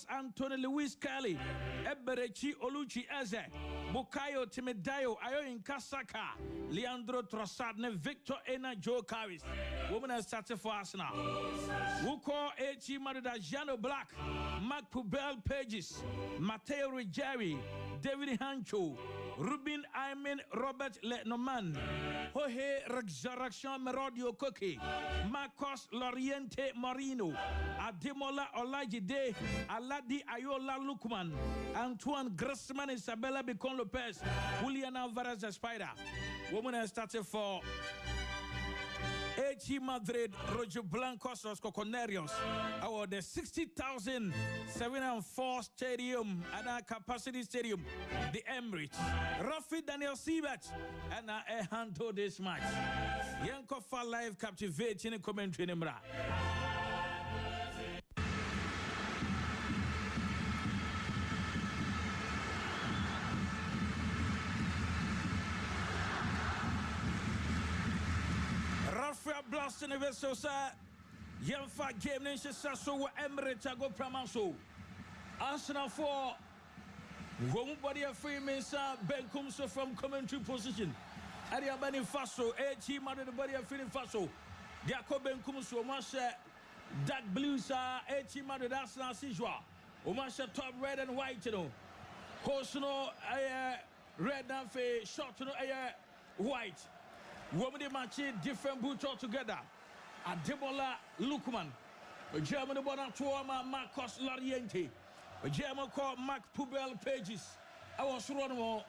Marcos Antonio Luis Kelly, Eberechi Oluchi Eze, Bukayo Timidayo, Ayo Nkasaka, Leandro Trossard, ne Victor Ena Joe Carris. Woman has started for us now. Wuko H.E. Madrid, Jano Black, Mark Pubel Pages, Mateo Ruggieri, David Hancho, Ruben Ayman, Robert Letnoman, Jorge Resurrection Merodio Cookie, Marcos Loriente Marino, Ademola Olajide, Aladi Ayola Lukman, Antoine Gressman, Isabella Bicon Lopez, Julian Alvarez the Spider. Woman has started for H.E. Madrid, Roger Blancos, Los Coconerios, our the 60,704 stadium and our capacity stadium, the Emirates. Rafi Daniel Siebert and I handle this match. Yankofa live captivating commentary in Mra. Rafael Blast in the vessel, sir. Yemfa game nation so Emirates go Pramaso. Arsenal for Womubody a free Mesa Benkum so from commentary position. Ariabani Faso, H.E. Madrid body of feeling Faso. Jacob Benkum so much dark blues are H.E. Madrid Arsenal Sijwa. Omasha top red and white, you know. Hosono red and face short to white. Women match different boots all together. Adebola Lukman, German Bonatuama Marcos Loriente, German called Mark Pubel Pages. I was running.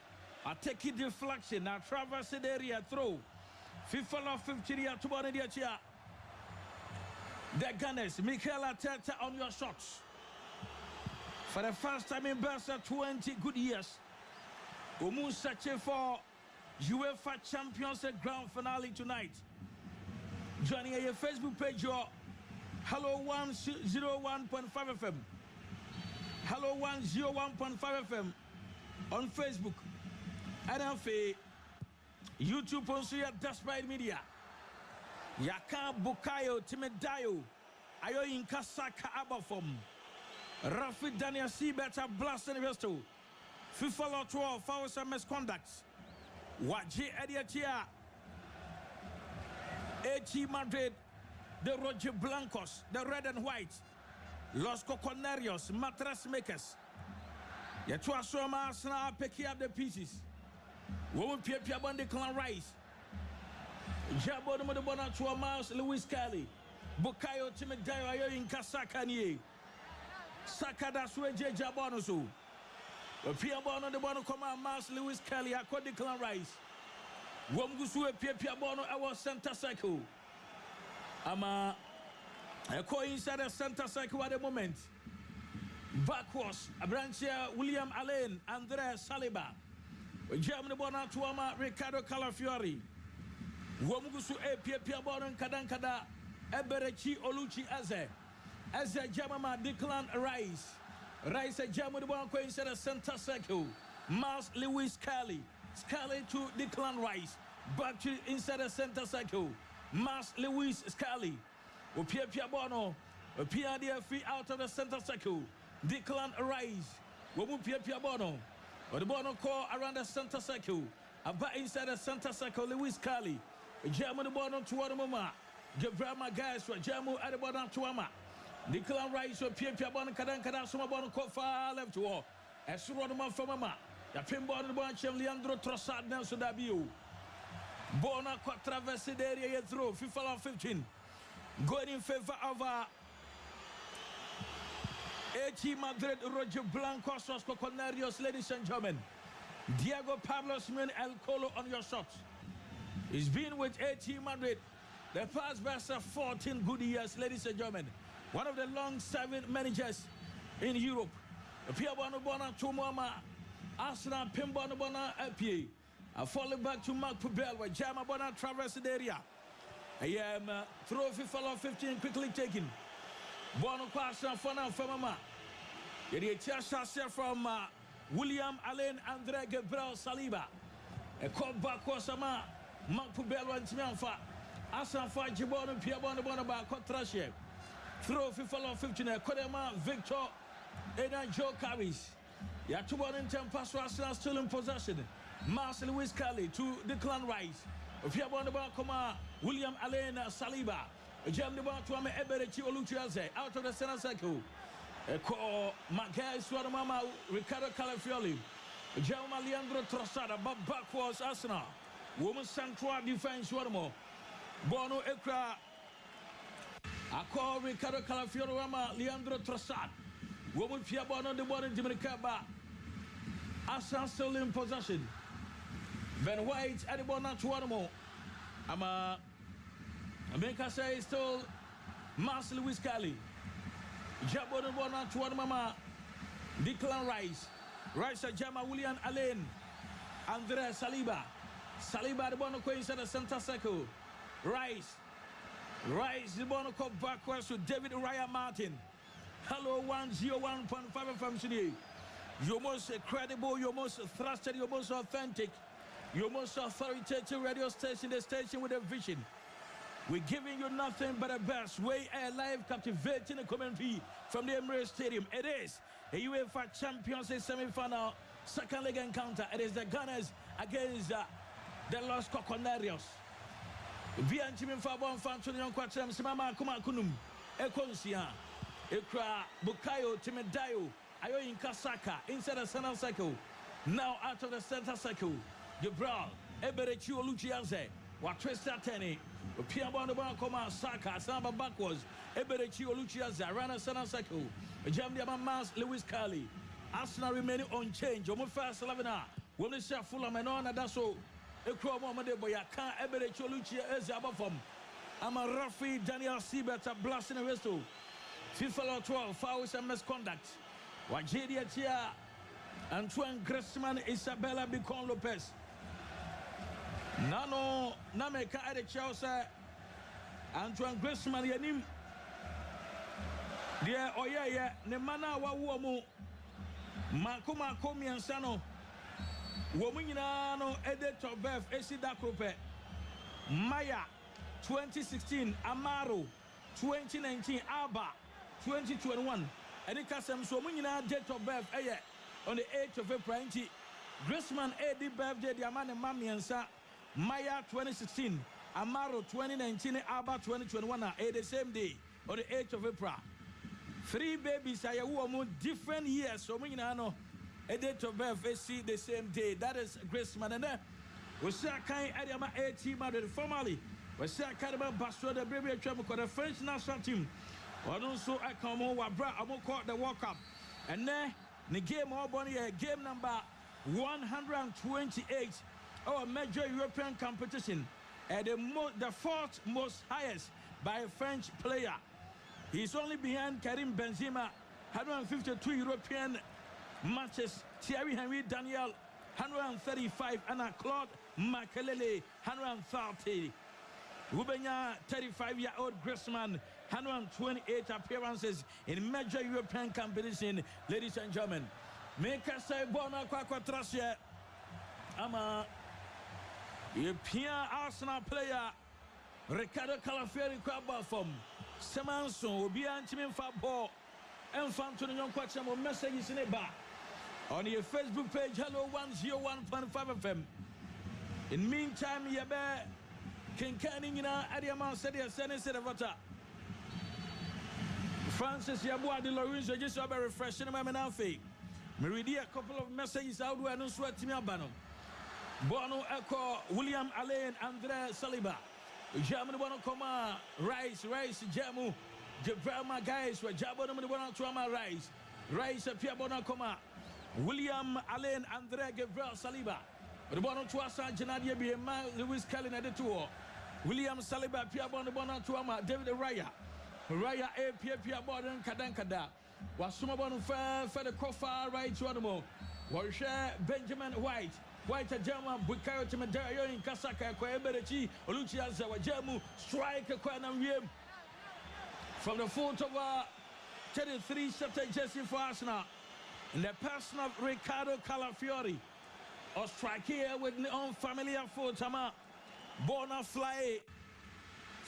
I take it deflection. I traverse the area throw. FIFA 50 year to one idiot. The Gunners, Mikel Arteta on your shots. For the first time in Barca 20 good years. Umu searching for UEFA Champions League Grand Finale tonight. Joining your Facebook page, your Hello 101.5 FM. Hello 101.5 FM on Facebook. And on YouTube on Suya Despite Media. Yaka Bukayo Timidayo. Ayo Nkasaka Abafom. Rafi Daniel Siebert Blast Investo. FIFA Law 12 Fouls and Misconducts. Waji Ediatia, H.E. Madrid, the Roger Blancos, the red and white, Los Coconerios, mattress makers. Yatua Soma Arsenal picking up the pieces. Woman Pia Bondi Clan Rice, Jabo de Modebona to a mouse, Luis Kelly, Bukayo Timidayo in Kasakanye, Sakada Sweje Jabonosu. Pia Bono the Bono Command Mouse Lewis Kelly, I call the Clan Rice. Womgusu Pia Bono, our center cycle. I call inside the center cycle at the moment. Backwards, a branch here, William Allen, Andrea Saliba. German Bono Tuama, Ricardo Calafiori. Womgusu Pia Bono Kadankada, Eberechi Oluchi Eze Jamama Declan Rice. Rice a German one inside the center circle. Miles Lewis Kelly. Scully to Declan Rice. Back to inside the center circle. Miles Lewis Scully. Pia Bono. Pia the free out of the center circle. Declan Rice. Womu Pia Bono. Or the Bono call around the center circle. About inside the center circle. Lewis Kelly. German Bono to Wadamama. Gabrama guys for Jamu at the bottom to Ama. Declan Rice or Pia Bon Kadan Suma Bon Kofa left war. As Rodman from Mama. The pinball bunch of Leandro Trossard Nelson Dabio. Bona Quatraverse area through FIFA 15. Going in favor of H.E. Madrid, Roger Blancos, Los Coconerios, ladies and gentlemen. Diego Pablo Simeone El Colo on your shots. He's been with H.E. Madrid the past best of 14 good years, ladies and gentlemen. One of the long-serving managers in Europe. Pia Bona Tumama, Arsenal Pimbona Bona APA. I fall back to Mark Pubel, where Jama Bona traversed the area. I am throw FIFA 15 quickly taken. Bono Kwasa Fana Famama. Yet Chasha from William Allen Andre Gabriel Saliba. A call back was Mark Pubel and Timanfa. Asan Fa Jibono Pia Bona Bona Ba Contrashe. Throw FIFA 15 Kodema Victor Eden Joe carries. Yatuban in Tempas Arsenal still in possession. Marcel Lewis Kelly to Declan Rice. If you want about Koma, William Alain Saliba. Jam the ball to Ame Eberechi Oluchiaze out of the center circle. Magai Swadamama, Ricardo Calafiori. Jaume Leandro Trossard, but backwards Arsenal. Women's central defense, Wadamo. Bono Ekra. I call Ricardo Calafiori, Leandro Trossard. Woman Fiabon on the ball in Jamaica. Arsenal still in possession. Ben White at the ball not to Wadamo. America say still Marcel Lewis Kelly. Jabo the ball not to Wadamama. Declan Rice. Rice Jama William Alain. Andre Saliba. Saliba the ball inside the center circle. Rice the ball backwards to David Raya Martin. Hello 101.5 FM today. You're most credible, you're most trusted, you're most authentic, you're most authoritative radio station, the station with a vision. We're giving you nothing but the best. We are live captivating the commentary from the Emirates Stadium. It is a UEFA Champions League semi-final, second leg encounter. It is the Gunners against the Los Coconarios. Bianchimin Fabon Fantonion Quatrem Simama Kuma Kunum Ekonsia Ekra Bukayo Timedayo Ayo in Kasaka inside the center circle. Now out of the center circle. Gabriel Eberechi Oluchiaze Watwesta Teni Piabon the Bankoma Saka Samba backwards Eberechi Oluchiaze around the center circle. Jamdiama Mas Lewis Kelly. Arsenal remaining unchanged. Omo first 11 when they share full of on that's all. Ekro Mohammed Boya can't Eberechi Oluchiaze above from. I'm a Rafi Daniel Siebert a blasting a whistle. FIFA Law 12 fouls and misconduct. Wajedia Tia Antoine Griezmann Isabella Bicon Lopez. Nano Nameka at the Chelsea Antoine Griezmann Yanim. Dear Oya Nemana Wamu Makuma Komi and Sano Wominano Editor Beth AC Dakrope Maya 2016 Amaro 2019 Alba 2021 and it custom so many date of birth on the 8th of April. Griezmann AD birthday the man and Mammy and Sa Maya 2016 Amaro 2019 Alba 2021 the same day on the 8th of April. 3 babies are different years so many know a date of birth see the same day. That is Griezmann and then we say kind Adama 18 Madrid formally we say kind about Bastro the baby the French national team. Also, I come on, I'm caught the World Cup. And then, the game game number 128, our major European competition, and the fourth most highest by a French player. He's only behind Karim Benzema, 152 European matches, Thierry Henry Daniel, 135, and Claude Makelele, 130. Rubenya, 35-year-old Griezmann, 128 appearances in major European competition, ladies and gentlemen. Make us say bona quatrasia. Ama European Arsenal player Ricardo Calafiori kwaba from Semanso obi antimin fa ball emfanto no nkwachamo messages in ba on your Facebook page. Hello 101.5 FM. In meantime yabe kenkaning na adiama said ya said vota Francis Yabua de Lorenzo just about refreshing my Menafi. Me read a couple of messages out where no sweat to me abano. Bono Echo, William Alain, Andre Saliba. German Bono Coma, Rice, Jamu, Jabrama guys, where Jabon Bono Trauma Rice, Piabona Coma, William Alain, Andre Gabriel Saliba. The Bono Tuasa, Janadia be a man, Lewis Kelly at the tour. William Saliba, Piabona Bono Trauma, David Raya. Raya Pia Borden Kadankada was Sumabon for the Kofa right to animal. Was Benjamin White a German Bukayo Timedayo in Kasaka, Koeberechi, Oluchia Zawajamu, strike a Kwanam from the foot of 33 Saturday Jesse for Arsenal in the person of Ricardo Calafiori. Or strike here with the unfamiliar foot, Ama Bona fly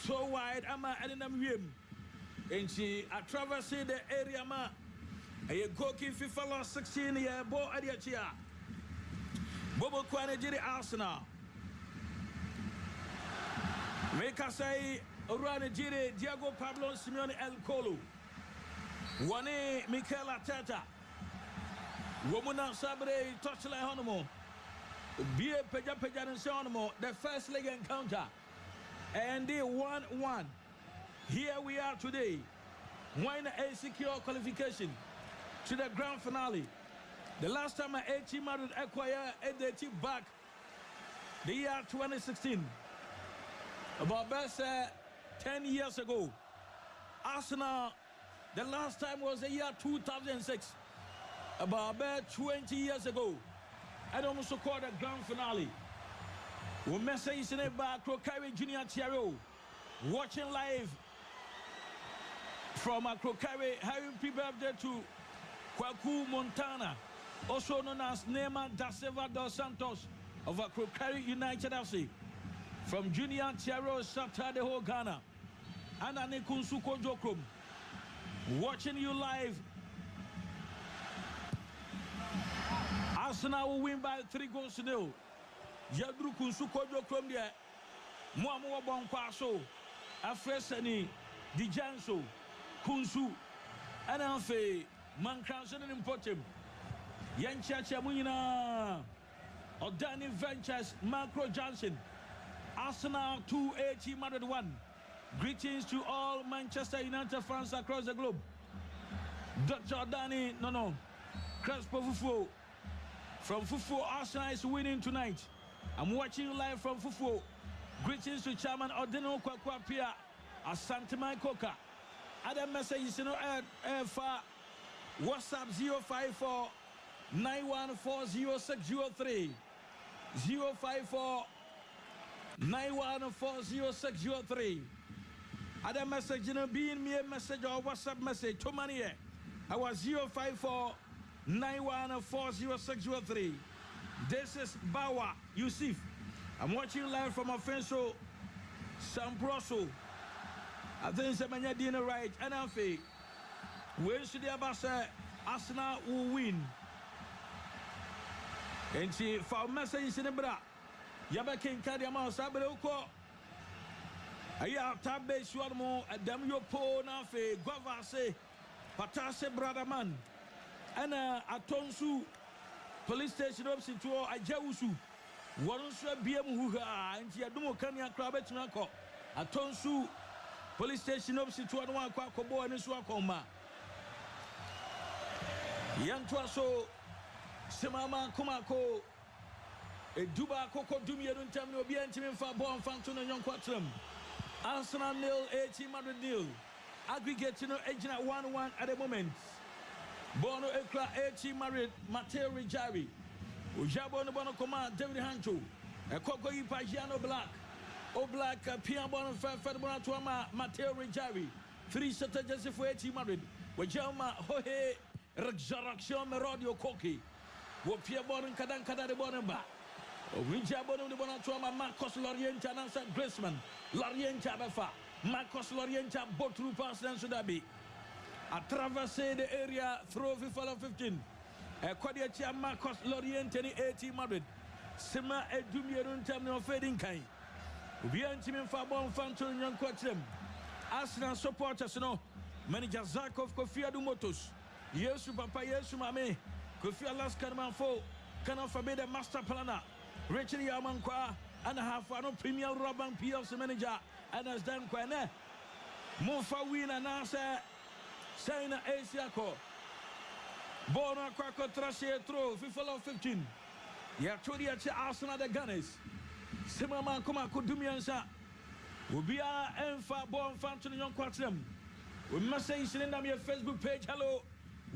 so wide, Ama Adenam Wim. And she traversed the area A goalkeeper FIFA last 16 year ball Adiachia. Bobo Kwane Jiri Arsenal. Make us say Urane Jiri Diego Pablo Simeone El Colo. Wane Mikel Arteta. Womuna Sabre Touchline Honomo. Bie Peja and Sonomo. The first leg encounter. And they 1-1. Here we are today. Win a secure qualification to the grand finale. The last time AC Madrid acquired the team back the year 2016. About best 10 years ago. Arsenal, the last time was the year 2006. About 20 years ago. I almost scored the grand finale. We message in it back Crocari Junior Thierry. Watching live from Crocari. Happy birthday to Kwaku Montana, also known as Neymar da Silva dos Santos of Crocari United FC. From Junior Thierry Saturday whole Ghana. And Anikunsuko Jokrum. Watching you live. Arsenal will win by 3-0. Yadru Kunsuko Jokrum there. Muamu Bonkwaso. Afresani. Dijanso. Kunsu. And Anfe. Mankranson and Importim. Yanchacha Munina. Odani Ventures. Macro Johnson. Arsenal 2, AC Madrid 1. Greetings to all Manchester United fans across the globe. Dr. Odani, no. Crespo Fufu. From Fufu, Arsenal is winning tonight. I'm watching live from Fufu. Greetings to Chairman Odino Kwakwapia. Asante Koka. Other messages, for WhatsApp 054 9140 054 9140 Other message, being me a message or WhatsApp message to money. I was 054 9140 This is Bawa Yusuf. I'm watching live from a friend show, Samproso. I think it's a man dinner right. And I think when should the Abasa Arsenal will win? And she for message in the bra. Yaba King Kadiama Sabeloko. Aya Tabe Swarmo, Adam Yopo Nafe, Guavase, Patase Bradaman, and Atonsu police station of Situo, Ajausu, Warunsa BM Huha, and Tiadumo Kanya Krabetunako, Atonsu police station of Situo, Quacobo and Swakoma. Yantuaso, Semama Kumako. Duba Coco Dumia don't tell me be intimate for Bon Fanton and Young Quatrum. Arsenal nil, AC Madrid nil. Aggregating edging at 1-1 at the moment. Bono Ekra, AC Madrid, Matteo Rijari. Ujabo no Bono Command, David Hancho. A Coco Ipagiano Black. O Black, Pian Bono Fedbona Tuama, Matteo Rijari. 3 strategies for AC Madrid. Wajama Hohe, Resurrection Merodio Koki. Wopia Bono Kadan de Bonemba. Rijabon de Bonatuama, Marcos Lorienta, Nansa Griezmann, Lorienta Befa, Marcos Lorienta, Botru Passan Sudabi. A traverse the area through FIFA 15. A Quadiatia Marcos Lorienta, 80 Madrid. Sima Edumierun Terminal Fading Kai. Ubiantimin Fabon Fanton Young Quatrem. Arsenal supporters, no. Manager Zakov Kofia Dumotos. Yesu Papa Yesu Mame. Kofia Laskanman Fo. Cannot forbid the master planner. Richard Yamankwa and a half no Premier Robin PLC manager and as Dan Quene. Mofa win and answer Saina Asiako. Bona Quaco Trashe throw FIFA 15. Yaturi at Arsenal the Gunners. Simama Kuma Kudumiansa. Ubia Enfa Bon Fanton Young Quatrim. We must say in your Facebook page. Hello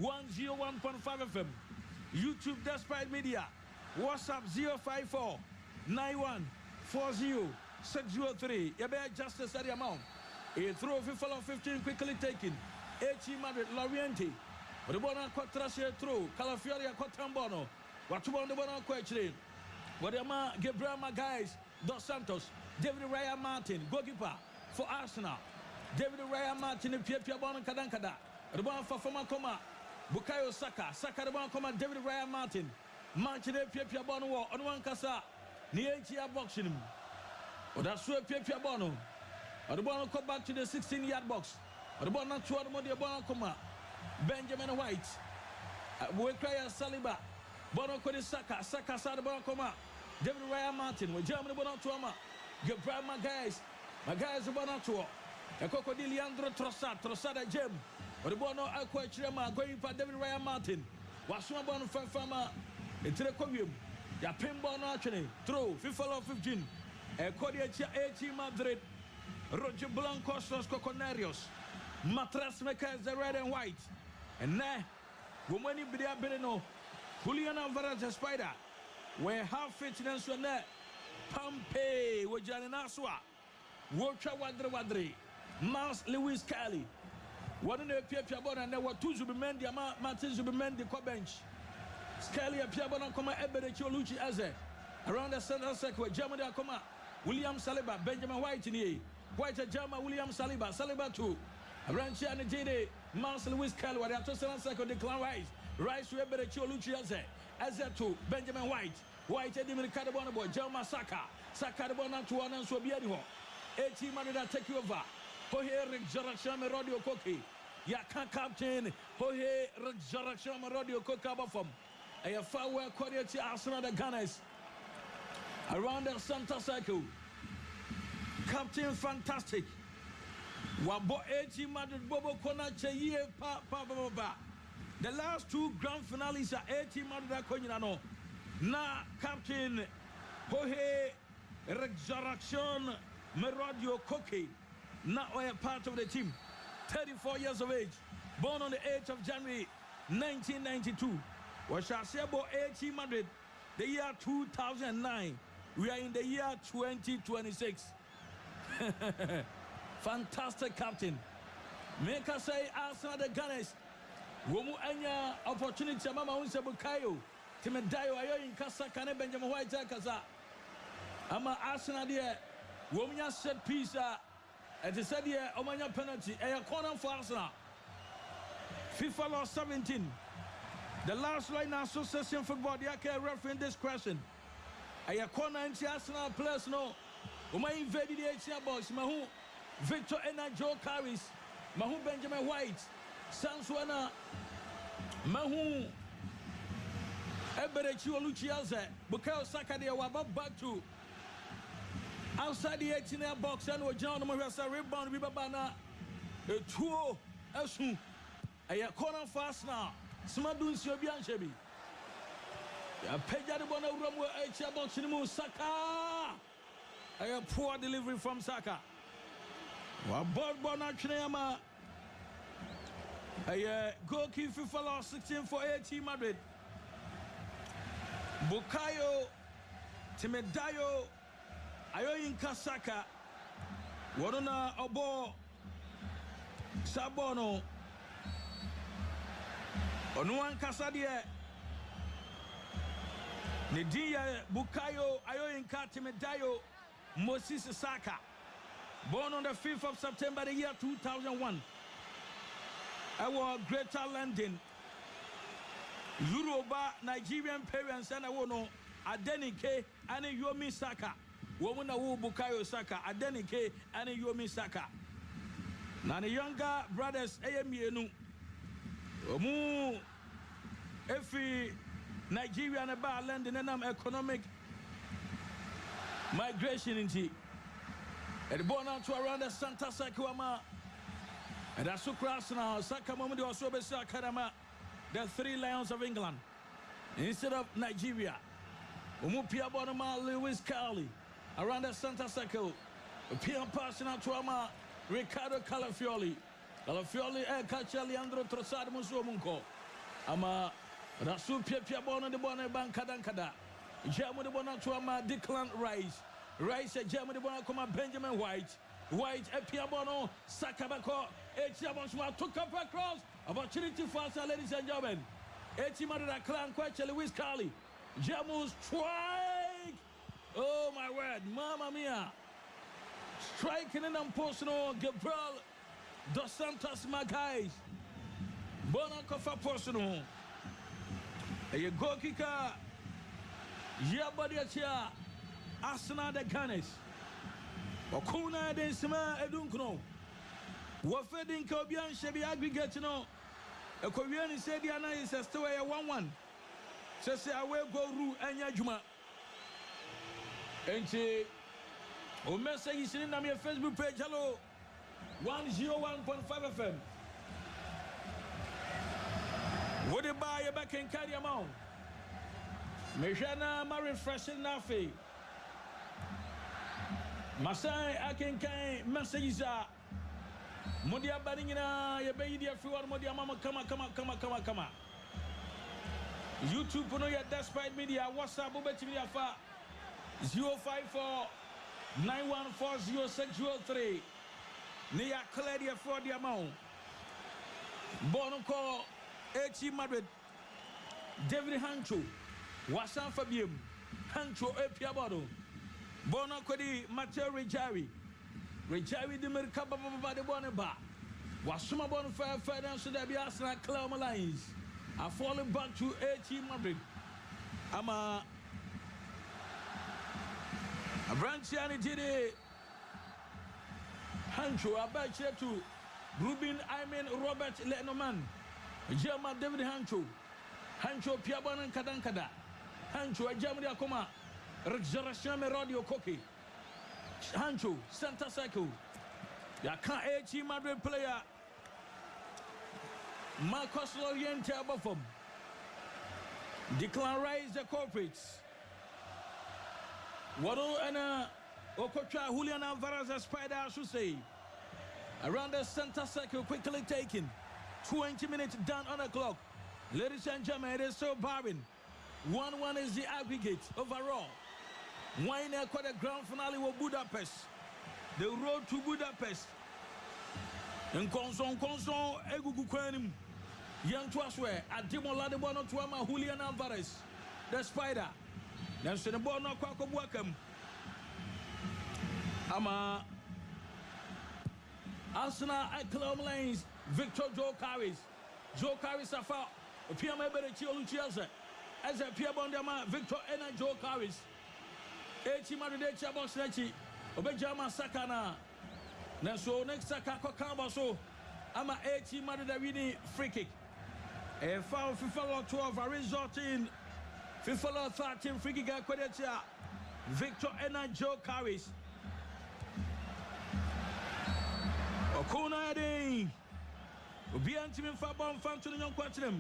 101.5 FM. YouTube Despite Media. WhatsApp 054 9140 603. You better justice at the amount. A throw FIFA 15 quickly taken. AC Madrid Lorienti. The Bona Quatrasia throw. Calafioria Quatambono. What you want the Bona Quatrain? What the man Gabriel Magalhaes Dos Santos. David Raya Martin, goalkeeper for Arsenal. David Raya Martin and Pia Bona Kadankada. The Bona Fafama Koma. Bukayo Saka. Saka the one come David Ryan Martin. Manchester Pia Bono on one Casa. Niatia boxing him. Or that's where Pia Bono. Or the ball come back to the 16-yard box. Or the ball not to the ball come. Benjamin White. Bukayo Saliba. Bono Kodi Saka. Saka sa the ball come. David Ryan Martin. With Germany Bono Tuama. Give prime my guys. My guys are Bono Tuo. A Cocody Leandro Trossard Gem. Or the Bono Aqua Chirema going for David Ryan Martin. Wasuma Bono Fama. It's a covium. Ya pinball actually. Throw. FIFA 15. A Codiacha 18 Madrid. Roger Blancos Los Coconarios. Matras makers the red and white. And now, woman in Bidia Benino. Julian Alvarez the Spider. Where half fitness on that. Pompey. Wajana Naswa. Walter Wadri. Mars Lewis Kelly. One in the Piabona and there were two Zubimendi, Martin Zubimendi, bench. Scalia Piabona, Eberecho Luci Aze. Around the center circle, Germany, William Saliba, Benjamin White in here. White German, William Saliba, Saliba 2. Around Chiana Jade, Mars Lewis Kelly, where they are 2 circle, decline Rice to Eberecho Luci Aze 2, Benjamin White. White Eddie Cadabona boy, German Saka. Saka the Bona to one and so be anyone. 18 money that take you over. Hohe Resurrection Radio Koki. Ya can't captain. Hohe Resurrection Radio Kokabafum. A far quality Arsenal the Gunners. Around the Santa Circle. Captain Fantastic. Wabo 18 Madrid Bobo Konache ye pa. The last 2 grand finales are 18 Madrid Konino. Na Captain Hohe Resurrection Radio Koki. Now a part of the team, 34 years of age, born on the 8th of January 1992. We shall say about 18 Madrid, the year 2009. We are in the year 2026. Fantastic captain. Make us say Arsenal the Gunners. Womu anya opportunity mama unse bukayo. Timedayo ayo in kasa kane Benjamin White kaza. Ama Arsenal there. Womu set piece. And they said, yeah, Omanya penalty, a corner for Arsenal. FIFA Law 17. The last line association football, they are referring discretion. A corner into Arsenal players, no. Oma invaded the 18 box. Mahu Victor Ena Joe Carries. Mahu Benjamin White. Sanswana. Mahu Eberechi Oluchiaze. Bukayo Saka, they were back to. Outside the 18 box, and we John Morrison rebound, Bibabana, a 2 Esu, a corner fast now. Smadun Serbian Chebi. A Pejade Bona Romo, a box in Saka. A poor delivery from Saka. Bob Bona Chinema. A goalkeeper for 16 for 18 Madrid. Bukayo Timedayo. Ayo Inka Saka. Waruna Obo Sabono. Onuan Kasadie. Nidia Bukayo Ayo Inka Timedayo Moses Saka. Born on the 5th of September the year 2001. Our Greater London. Yoruba Nigerian parents and I want to Adenike and Yomi Saka. Womuna wu Bukayo Saka, Adenike, and Yomi Saka. Now the younger brothers, AMU, Omu, Efi, Nigeria and about London and economic migration into. And born out to around the Santa Sakuama. And that's so cross now. Saka Momodi was so Sakadama, the 3 Lions of England. Instead of Nigeria. Omu Pia Bonama, Lewis Carley. Around the Santa Circle, Pierre Passina Tuama, Ricardo Calafiori, Catcher Leandro Trossard Musumunko, Ama Rasu Pia Bona de Bona Bankadankada, German de Bona Tuama, Declan Rice, German de Bona Coma, Benjamin White, Pia Bono, Sakabako, Etiabonsma took up across, opportunity for us, ladies and gentlemen. Etimada Clan Quacha Lewis Carley, Jamus strike. Oh my word, Mamma Mia. Striking in Amposino, Gabriel Dos Santos Magais. Bona kofa personal. A goal kicker. Yabadiatia. Arsenal the Gunners. Okuna de Sima Edunkno. Wafedin Kobian Shebi aggregate no. A Korean said the Anna is a story 1-1. Says I will go Ru and Yajuma. And she O message is in your Facebook page. Hello. 101.5 FM. Would you buy a back and carry amount? Mejana Mary Fresh Nafi. Masai Akenkai messages are Modia Badina, your baby, everyone, Modia Mama, come. YouTube, no, your despite media, WhatsApp, Bobetimia 054 9140 Nia Claudia for the amount. Bonoco, H. Madrid, David Hancho, Wasan Fabium, Hancho Epiabado. Bono Kodi, Mateo Rejari the Mercaba de Bonaba. Wasuma Bonfire Finance to the Biasna Clown Lines. Are falling back to H. Madrid. A Branchiani Jide Hancho, a batch to Rubin Robert Lenoman, German David Hancho, Piaban and Kadankada, Hancho, a Germany Akoma. Resurrection Radio Koki Hancho Santa Cycle Ya can't H Madrid player Marcos Loriente above Declan Rise the corporates Wado and Okocha Julian Alvarez a spider I should say around the center circle quickly taken 20 minutes down on the clock. Ladies and gentlemen, it is so barren. 1-1 is the aggregate overall. Wine quite a grand finale with Budapest. The road to Budapest. And Conson Egugu Kwanim. Young Twaswe, Adimola de Bono Tuama, Julian Alvarez, the spider. Then Senebono Kwako welcome. Ama Arsenal at Club Lanes, Victor Joe Carries. Joe Carries a foul. Piama Berechio Chelsea. As a Piabondama, Victor Ena Joe Carries. Echi Madrid Chabos Nechi, Obejama Sakana. So next Saka Kokambaso, Ama Echi Madrid free kick. A foul FIFA 12, a result in FIFA 13 free kick. Victor Ena Joe Carries. Okuna Ade. Obiantimin Fabon fan to the young Quatinum.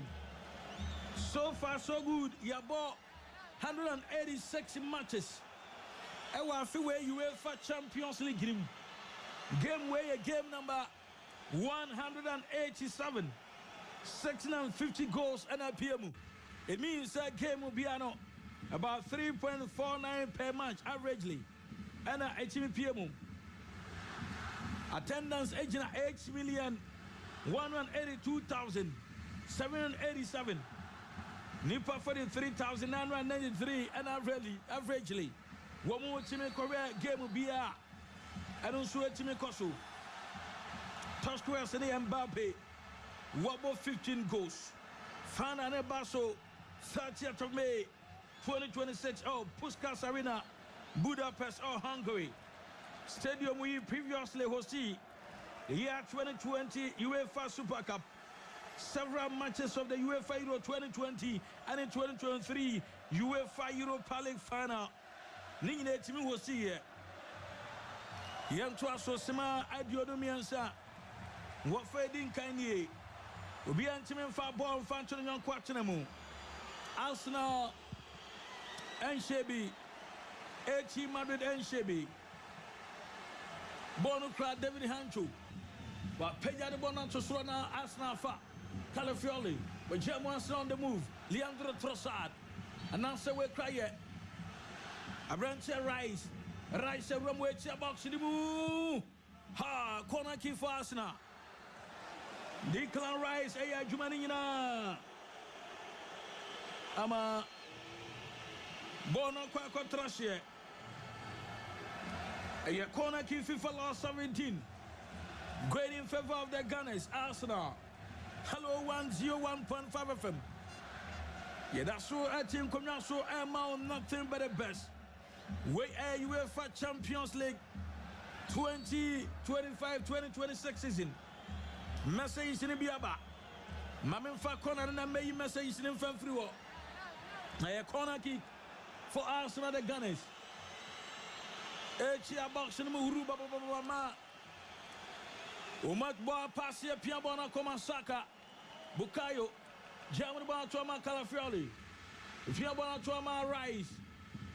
So far, so good. Yabo 186 matches. Ewa fiwe UEFA Champions League game. Game number 187. 650 goals and a PM. It means that game will be about 3.49 per match averagely. And a PM. Attendance agent 8,182,787. Nipa 43,993 and averagely. One more team Korea game will be a. I don't swear team Koso. Tosquare City Mbappe. Wabo 15 goals. Fana Nebaso 30th of May 2026. Oh, Puskas Arena, Budapest, oh, Hungary. Stadium we previously hosted the year 2020 UEFA Super Cup. Several matches of the UEFA Euro 2020 and in 2023 UEFA Europa League final. Ningine timu hosi here. Yamto asosema adiodomiansa. Wafedin kanye. Obi antimen fa ball fan to nyon kwatenemu. Arsenal and Shebi. H Madrid and Shebi. Bono Kra David Hancho. But Peja de Bonanto Swana Arsenal fa. Calafioli, but Germans on the move. Leandro Trossard. And answer we cry yet. A branch Rice. Rice a runway box in the move. Ha, corner key for Arsenal. Declan Rice, Aya Jumanina. Ama Bono Quaco Trashe. A corner key FIFA law 17. Great in favor of the Gunners, Arsenal. Hello 101.5 FM. Yeah, that's so I think come now so I'm nothing but the best. We are UEFA Champions League 2025-2026 season. Message in Biaba. Mamin fa corner na may message in free. A corner kick for Arsenal the Gunners. Echia box in Muhuru Baba. Umat boa pass here Piabona Komasaka. Bukayo. German ball to Ama Calafiori. Piabona to Ama Rice.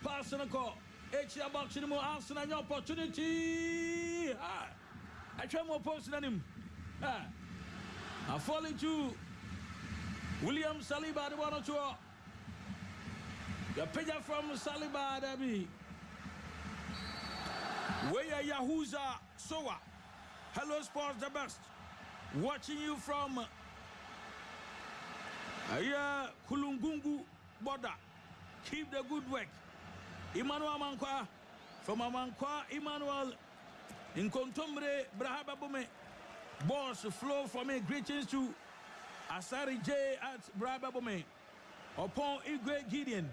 Pass in the call. Echia box in Arsenal an opportunity. I try more post than him. I fall into William Saliba the one or two. The picture from Saliba Dabi. Where Yahuza Soa. Hello Sports the best. Watching you from Kulungungu border. Keep the good work. Emmanuel Amankwa from Amankwa Emmanuel in Kontombre Brahaba Bume. Boss flow for me. Greetings to Asari J at Brahaba Bume. Upon Igwe Gideon.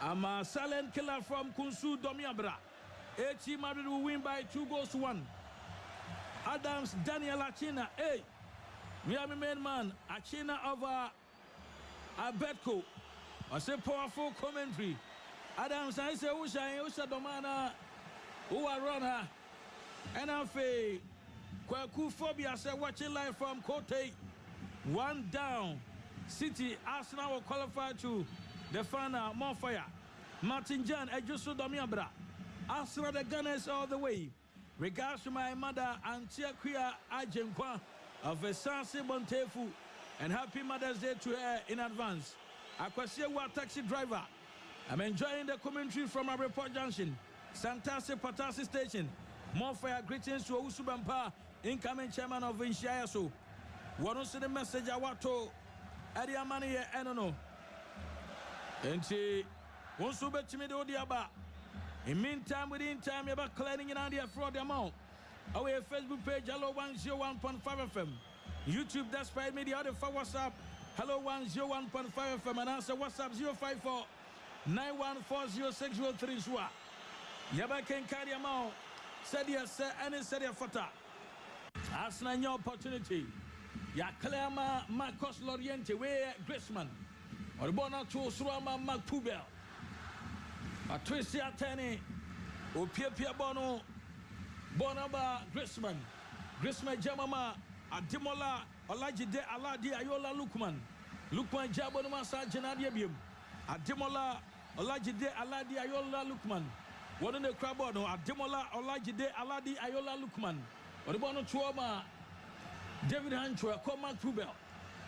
I'm a silent killer from Kunsu Domiabra. AT Madrid will win by 2-1. Adams Daniel Achina. Hey, Miami main man Achina over Abetco. I say powerful commentary. Adams I say Usha Domana who are runner. And I say Kwaku Phobia say watching live from Kote. 1 down. City Arsenal will qualify to the final. More fire. Martin Jan Ejusu Domiabra. Arsenal the Gunners all the way. Regards to my mother Antia Kuya Ajenkwa of Vesansi Bontefu, and happy Mother's Day to her in advance. Akwasiwa taxi driver. I'm enjoying the commentary from our report junction. Santasi Patasi Station. More fire greetings to Usubampa, incoming chairman of Inshiaso. Want to see the message I want to Adia Mani Enono. And see, once you bet me the Odiaba. In meantime, within time, you're about clearing in India fraud amount. Our Facebook page, Hello 101.5 FM. YouTube, that's Pride Media. Other for WhatsApp, Hello 101.5 FM. And answer WhatsApp 054 91406030. Yaba can carry amount. Said yes, sir, and it said your fata. Arsenal, your opportunity. Ya Clema Marcos Loriente, where Griezmann. Or Bona to Surama Macpubel. A twist ya tani, o Pia Bono, Bonaba, Griezmann, Jamama, Adimola, Olajide Aladi Ayola Lukman Jabonoma Janadiabium, Adimola, Olajide Aladi Ayola Lukman, one in the Crabono, Adimola, Olajide Aladi Ayola Lukman, or the Bono Chuama, David Hanchua, Comac Pubel,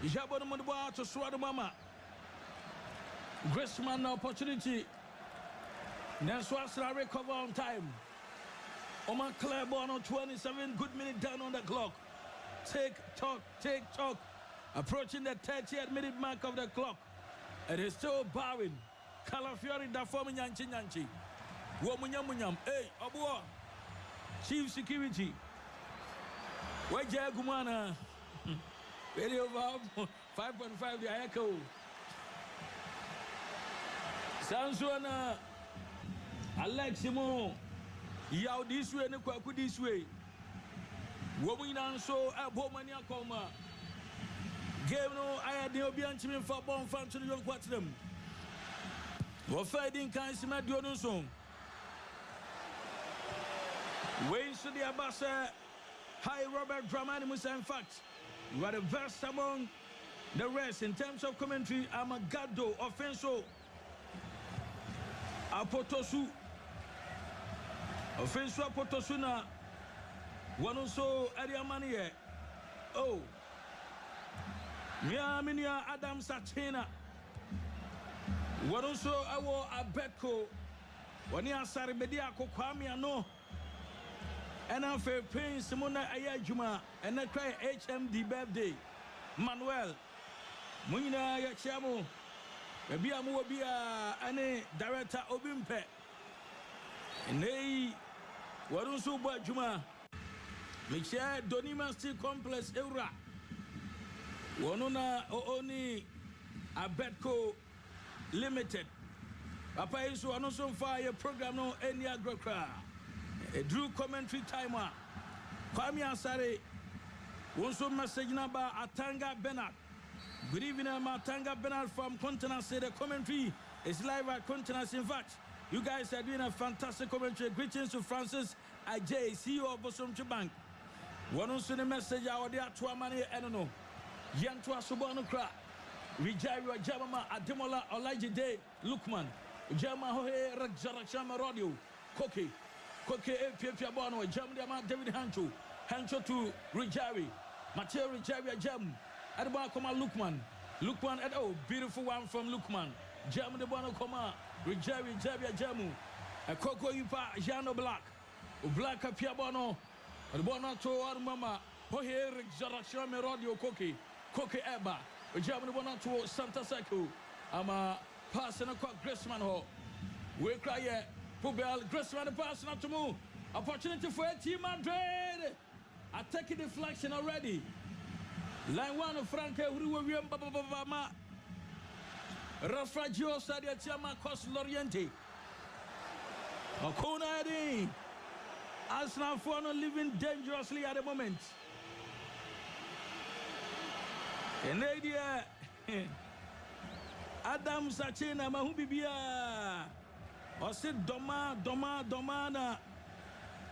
Jabonoma to Swado Mama, Griezmann opportunity. That's why I recover on time. Oman Claiborne on 27 good minutes down on the clock. Take talk. Approaching the 30th minute mark of the clock. It is still bowing. Calafiori da form Yanchi. Womunyam. Hey, Abua. Chief Security. Where Jagumana? Very over 5.5 the echo. Sansuana. Aleximo, Yao this way and Kwaku this way. Woman and so a Bomania Coma. Game no, I had the Obianchim for bomb fan to the young Quatsum. We're fighting Kansima Dionson. Wayne to the Abassa. Hi, Robert Dramani Musa. In fact, you are the best among the rest in terms of commentary. I'm a Gado, Offenso, Apotosu. Offensive Potosuna, one also Ariamania. Oh, Miaminia Adam Satina. One also our Abeko. One year Saribedia Kokwamia no. And I'm fair paying Simona Ayajuma and I cry HMD birthday. Manuel Munina Yachiamo. Maybe I'm any director Obimpe. Nei Warunsu Bajuma Michel Donima Steel Complex Eura Wonuna Oni Abetco Limited. Papa is one also fire program no any agrocra. A Drew commentary timer. Kwame Asare. Also message number Atanga Bernard. Good evening, Atanga Bernard from Continence. The commentary is live at Continence. In fact, you guys are doing a fantastic commentary. Greetings to Francis Ajay, CEO of Bosomchi Bank. One also the message out there to Dramani Enono. Yantua Subano Kra. Rijari Jamama Ademola Olajide Lukman. Jama Hohe Rakjarachama Radio. Koke Pia Bono. Jamdiama David Hancho to Rijari. Mateo Rijari Jam. Adaba Koma Lukman and oh, beautiful one from Lukman. Jam de Bono Koma. Rijari Jamu. A Coco Yupa Jano Black Pia Bono. Bono to Mama. Hohe Rakjarachama Radio Koke Eba. Jam de Bono to Santa Seco. Ama passing a quack Gressman Ho. We cry here. Pubel Gressman passing up to move. Opportunity for a team Madrid. Attacking deflection already. Line 1 of Franca Ruiam Baba Rafragio Sadia Tiama Cos Loriente. Okona Edi. Arsenal for living dangerously at the moment. Canada Adam Sachena Mahubibia. Or said Domana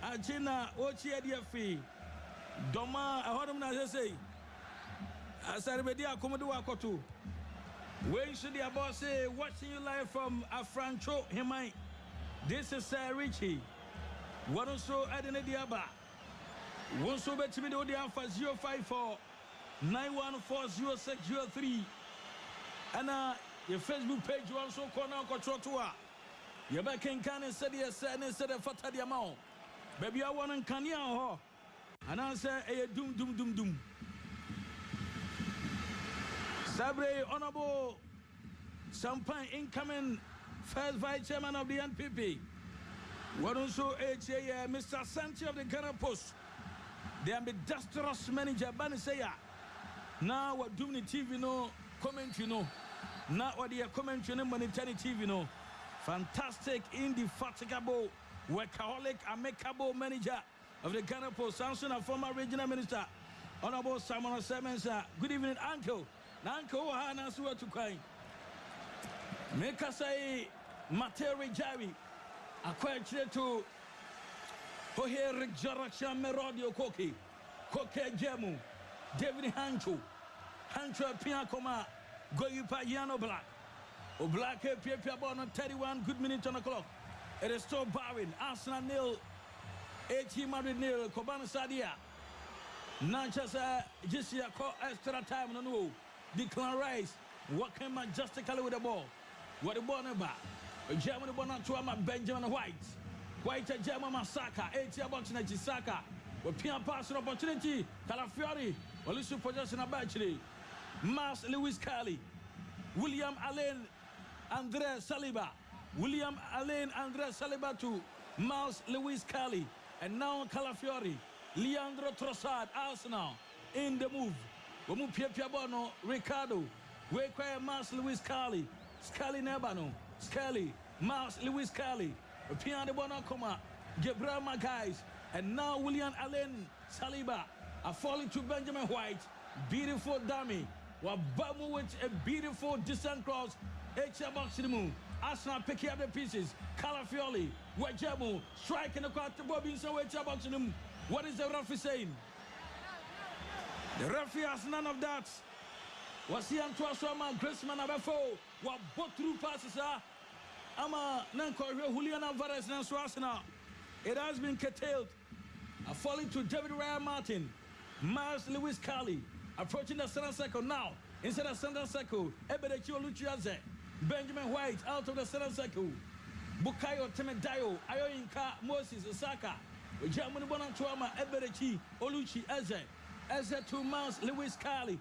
Achena Ochia Diafi. Doma, I heard him now say. As I remember, I come to Wakotu. When should the boss say, watching you live from Afrancho, Hemai? This is Richie. One also adding a diaba. One so bet me the Alpha 054 91400603. And your Facebook page, you also call now Cotrotua. Your back in Cannon said yes, and instead of Fatadia Mount. Baby, I want to Kanya. And I say, doom. Sabre, Honorable Sampan, incoming first vice chairman of the NPP. What also Mr. Santi of the Ghana Post. The ambidextrous manager, Banisaya. Now what doing the TV no, commentary no. Now what they are commentary no, monetary TV no. Fantastic, indefatigable, workaholic, amicable manager of the Ghana Post, Samson, a former regional minister, Honorable Simon Simmons. Good evening, Uncle. Uncle, Hana Suwa to Kai. Make us say, Mateo Jari, acquired to Hohe Rick Merodio Koke Jemu, David Hancho Piacoma, Goyupa Yano Black. O Black Pia Bono 31, good minute on the clock. It is still Barwin, Arsenal nil. 18 Madrid nil, Kobana Sadia. Nanchasa, just here, call extra time, no. Declan Rice, working majestically with the ball. What the ball about? Germany Bonatuama, Benjamin White. White German Masaka, 80 opportunity, Saka. With Pia passing opportunity, Calafiori, Olusu possession of Bachely. Mars Lewis Carley, William Alain Andre Saliba. William Alain Andre Saliba to Miles Lewis Carley. And now Calafiori, Leandro Trossard, Arsenal in the move. Omu Pia Bono, Ricardo, we cry Miles Lewis Carley, Scally Nebano, Scally, Miles Lewis Carley, Pia de Bono Coma, Gebrama guys, and now William Alain Saliba are falling to Benjamin White. Beautiful dummy. Wabamu with a beautiful distant cross. H box in the moon. Arsenal picking up the pieces. Calafiori, Wajamu, striking across the Bobby so H box in the moon. What is the referee saying? The referee has none of that. Was he on Twaswama, Gressman Abafo? What both through passes are? Ama Nanko Julian Alvarez and Arsenal. It has been curtailed. Falling to David Ryan Martin. Miles Lewis Carley approaching the center circle now. Instead of center circle, Eberechi Oluchiaze. Benjamin White out of the center circle. Bukayo Temedayo, Ayoinka, Moses, Osaka. Germany Bonantuama, Eberechi Oluchi Eze. Eze to Miles Lewis Carley.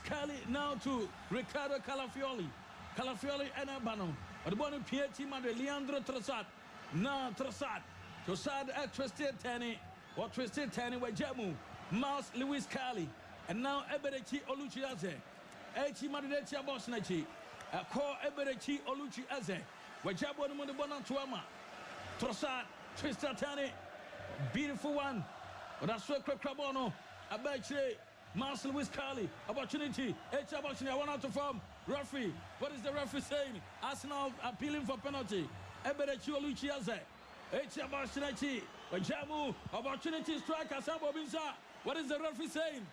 Carley now to Ricardo Calafiori. Calafiori and Abano. The Bonnie Pieti Madre, Leandro Trossard. Now Trossard. Trossard at Twisted Tanny. Or Twisted Tanny with Jamu. Miles Lewis Carley. And now Eberechi Oluchi Aze. Echi Madrid box Nachi. A call Eberechi Oluchi Aze. Wajabo no Bona Tuama. Trossard, Tristan Tani. Beautiful one. But that's what Crabono. Abeche. Marcel Wiscali. Opportunity. Echi opportunity. I want out to form. Referee. What is the referee saying? Arsenal appealing for penalty. Eberechi Oluchi Aze. Echi opportunity. Wajabu. Opportunity strike. Asabo Binsa. What is the referee saying?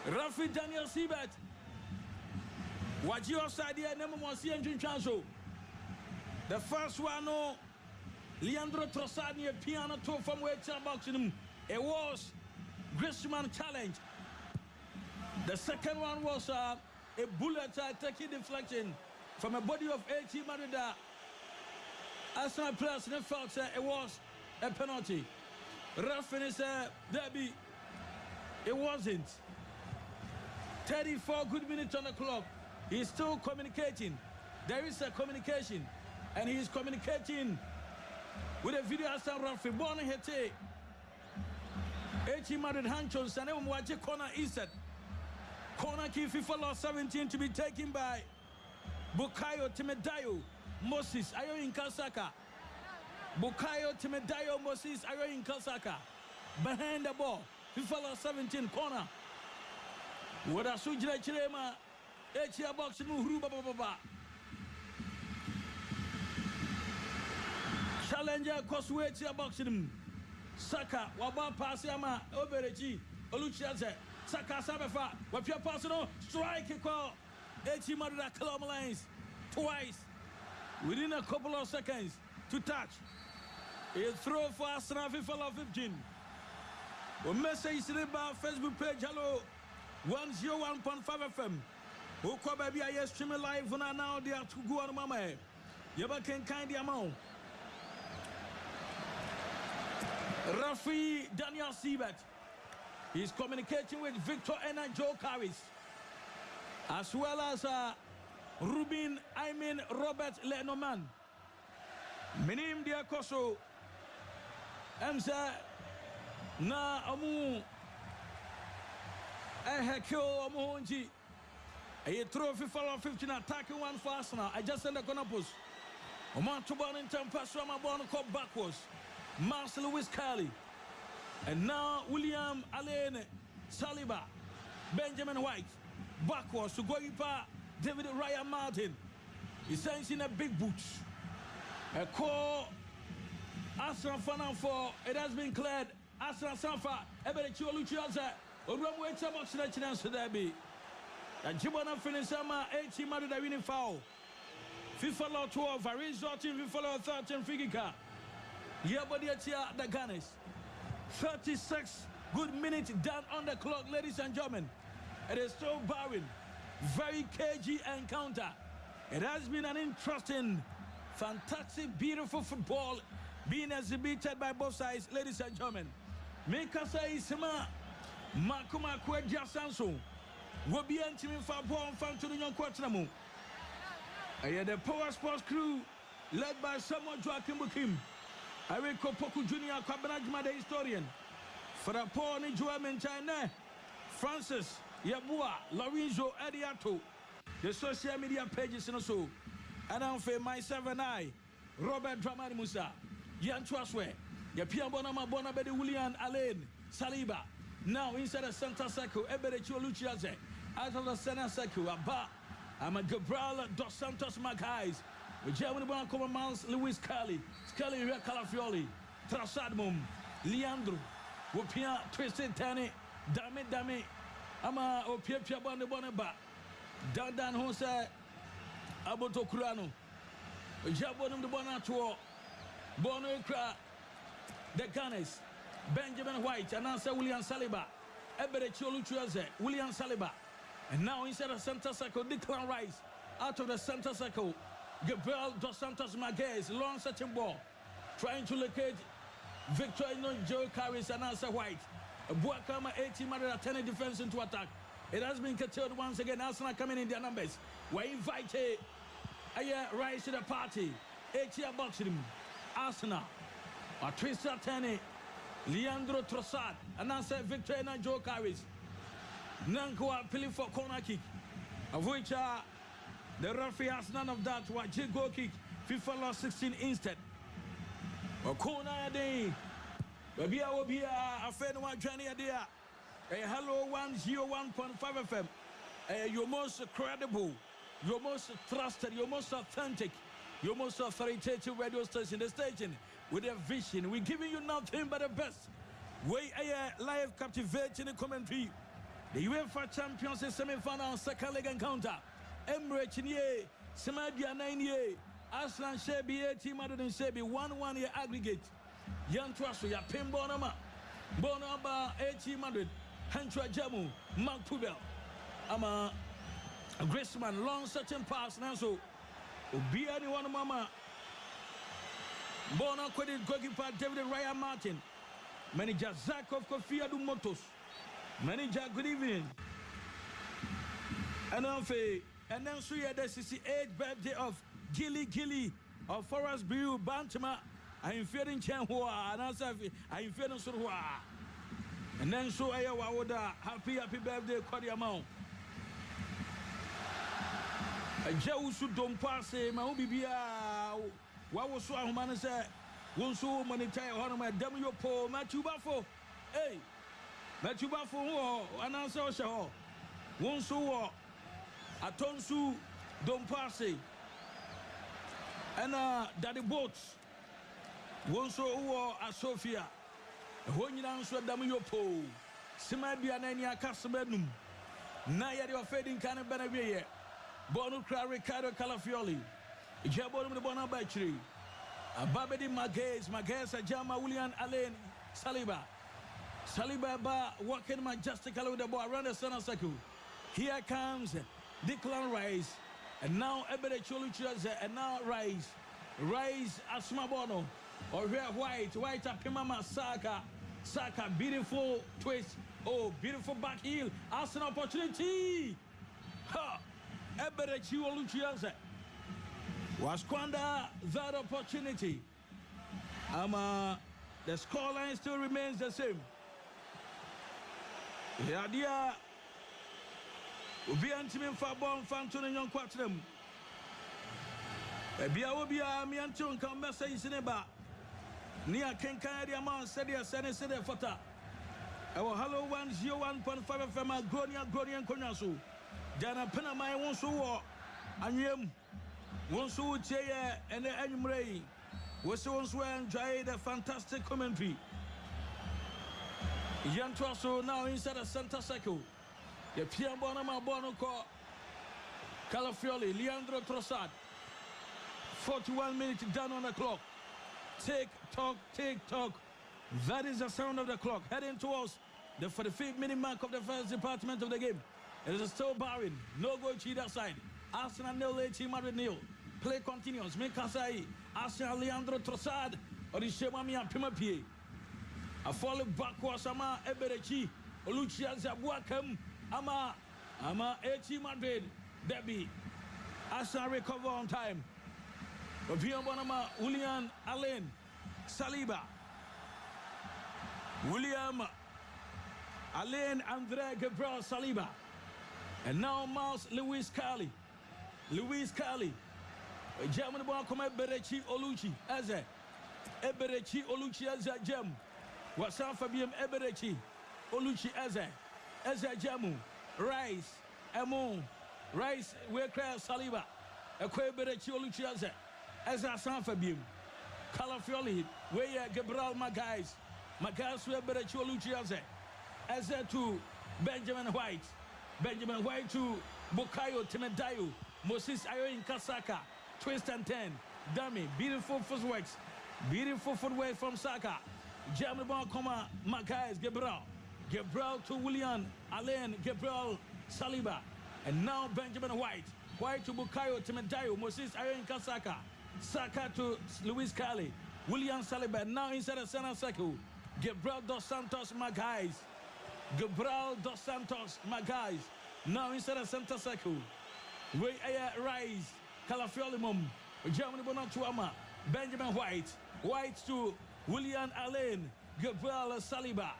Referee Daniel Siebert. Waji offside here, Nemo Mosi and Junchazo. The first one, no, Leandro Trossard near piano toe from where boxing. It was Griezmann challenge. The second one was a bullet taking deflection from a body of 80 Madrid. Arsenal players felt it was a penalty. Referee said, Derby. It wasn't. 34 good minutes on the clock. He's still communicating. There is a communication. And he's communicating with a video assistant referee. Born Hete. H. Madrid Hanchos and Mwaje corner Eastern. Corner key FIFA law 17 to be taken by Bukayo Timedayo Moses Ayo in Kasaka. Bukayo Timedayo Moses Ayo in Kasaka. Behind the ball. FIFA law 17 corner. What a sujra chilema. Echia box Muhruba Baba. Challenger Cosway boxing. Saka, Waba Pasiama, Oberechi, Oluchiaze, Saka Sabefa, Wapia Pasano, strike call. Echi Madrid Club lines twice within a couple of seconds to touch. A throw for Arsenal FIFA 15. A message to the Facebook page, hello, 101.5 FM. Who call baby I stream live on now they are to go on mama. Yaba can kind the amount. Referee Daniel Siebert. He's communicating with Victor and Joe Carris. As well as Ruben Robert Lenoman. Minim Diakoso. Emsa na amu ehekyo amuhonji. A trophy follow 15 attacking one for Arsenal. I just sent the corner post. Oman to ball in time pass from a ball called backwards. Marcel Wiscali. And now William Alain Saliba. Benjamin White. Backwards to goalkeeper David Ryan Martin. He sends in a big boot. A call Arsenal fan for it has been cleared. Arsenal Sanfa, Eberechi Oluchiaze, Oromwe Tabox National Derby. And Jibona Finisama, 80 Madrid winning foul. FIFA law 12, resulting FIFA law 13 Figika. Yabodiatia the Gunners. 36 good minutes done on the clock, ladies and gentlemen. It is still barring. Very cagey encounter. It has been an interesting, fantastic, beautiful football being exhibited by both sides, ladies and gentlemen. Mikasa Isima, Makuma Kwedia Sanso, will be entering for ball fan to the young Quatramo. I had the Power Sports crew led by Samuel Joaquim Bukim. Ariko Poku Jr. Kabanajma, the historian. For the poor Nijuamen China, Francis Yabua, Lorenzo Ediato, the social media pages and so. And I'm for myself and I, Robert Dramani Musa, Yan Traswe, Yapia Bonama Bonabedi William Alain Saliba. Now inside the center circle, Eberechi Oluchiaze. Out of the center circle, Abba, I'm a Gabriel Dos Santos Magais. Germany Bonacoma Miles Lewis Scully, Scully Ria Calafioli, Trasadmum, Leandro, Wopia Twisted Tani, Dame, Ama Opia Boneba, Dan Jose Aboto Curano, Jabonum de Bonato, Bono Kra, the Gunners, Benjamin White, and answer William Saliba, Eberechi Oluchiaze, William Saliba, and now inside the center circle, Declan Rice, out of the center circle. Gabriel Dos Santos Maguez, long searching ball, trying to locate Victor Joe Carris and answer White. Buakama 80 Madrid turning defense into attack. It has been curtailed once again. Arsenal coming in their numbers. We're invited. Rise to the party. 80 boxing. Arsenal. Tristan Tani. Leandro Trossard, and answer Victor and Joe Carries. Nanko appealing for corner kick, of which the referee has none of that. What goal kick, FIFA lost 16 instead. A corner day. Baby, I will be a friend of Johnny Adia. A hello 101.5 FM. Your most credible, your most trusted, your most authentic, your most authoritative radio station, the station with a vision. We're giving you nothing but the best. We are live captivating commentary. The UEFA Champions League semi-final second leg encounter. Emirates in ye, Semadia 9 ye, Aslan Shebi 18 Madrid and Shebi 1-1 ye aggregate. Young Trasso ya Pim Bonama, Bonaba 18 Madrid, Hentra Jamu, Mark Pubel, Ama Griezmann, long searching pass now so be anyone mama. Bona credit goalkeeper David Ryan Martin, manager Zakov Kofi Adu Motos, manager good evening. And then so yeah, this is the 8th birthday of Gilly of Forest View, Bantama. I'm feeling Chanhua, and I'm feeling Surwa. And then so I would happy birthday, Kodiamount. A Jausu don't pass a Maubibia. What was so man said? One so many time on my W po Matthew Buffo. Hey, Matthew Buffo, and answer show. One so Atonsu don't pass it. And Daddy Boats. One so a Sophia. When you answer Damiopo. Simabia Nania Casabenum. Naya de offending Canna Benavia. Bono Cra Ricardo Calafioli. Jabon the Bona Battery. A Babadi Mages, a Jama William Alain Saliba. Saliba Ba walking majestically with the ball around the center circle. Here comes Declan Rice, and now Ebere Choluchas, and now Rice Asmabono, or here White Apimama Saka, beautiful twist, oh, beautiful back heel, as an opportunity. Ha! Ebere Choluchas was squander that opportunity. The scoreline still remains the same. The idea. Ubi antimin fa bon fanto ne yon kwatrem. Bia obi a mi anto nka message ne ba. Ni akenkan dia man sede sede fota. Ewo hello 101.5 FM Gronia Konya so. Dana pena mai won so wo anwem. Won so tie ene anwumrei. We so won so enjoy the fantastic commentary. Jan Trasso now inside the center circle. The Pierre Bonama Bonoco Calafioli, Leandro Trossard. 41 minutes down on the clock. Tick tock. That is the sound of the clock. Heading towards the 45th minute mark of the first department of the game. It is still barring. No goal to either side. Arsenal 0, 18 Madrid 0. Play continues. Mikasai. Arsenal Leandro Trossard. Or the Shemami and Pimapie. A fall backwards. Ama Eberechi. Oluchia Zabuakam. Ama 18 Madrid, Debbie. Arsenal recover on time. Pierre Bonama, William Alain, Saliba. William Alain, Andre Gabriel Saliba. And now Miles Lewis Carley. German boy come Eberechi Oluchi Eze. Eberechi Oluchi Eze Gem. Wasan Fabian Eberechi Oluchi Eze. Eze Jamu, Rice, Emon, Rice, Wekra Saliba, Equeberechi Oluchi Eze San Fabian, Calafioli, where Gabriel Magais, Weberechi Oluchi Eze to Benjamin White to Bukayo Temedayo, Moses Ayo in Kasaka, twist and 10, dummy, beautiful footwork from Saka, German ball, Magais, Gabriel to William Alain, Gabriel Saliba, and now Benjamin White to Bukayo Temedayo, Moses Ayo Kasaka, Saka to Luis Carley, William Saliba, now inside the center circle, Gabriel Dos Santos Magais, now inside the center circle, Rise, Calafioli Germany Bonatuama, Benjamin White to William Alain, Gabriel Saliba.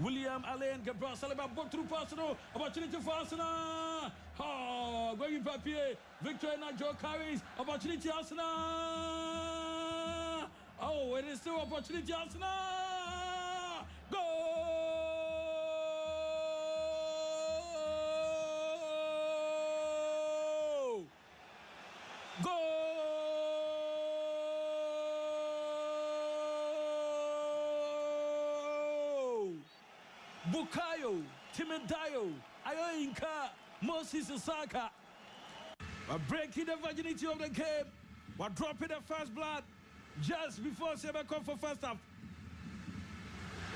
William Alain Gabriel Saliba. But through personal opportunity for Arsenal. Oh, going papier. Victor Joe carries opportunity Arsenal. Oh, it is still opportunity Arsenal. Goal! Bukayo, Timidayo, Ayoinka, Moses Osaka. We're breaking the virginity of the game. We're dropping the first blood just before Sebekon for first half.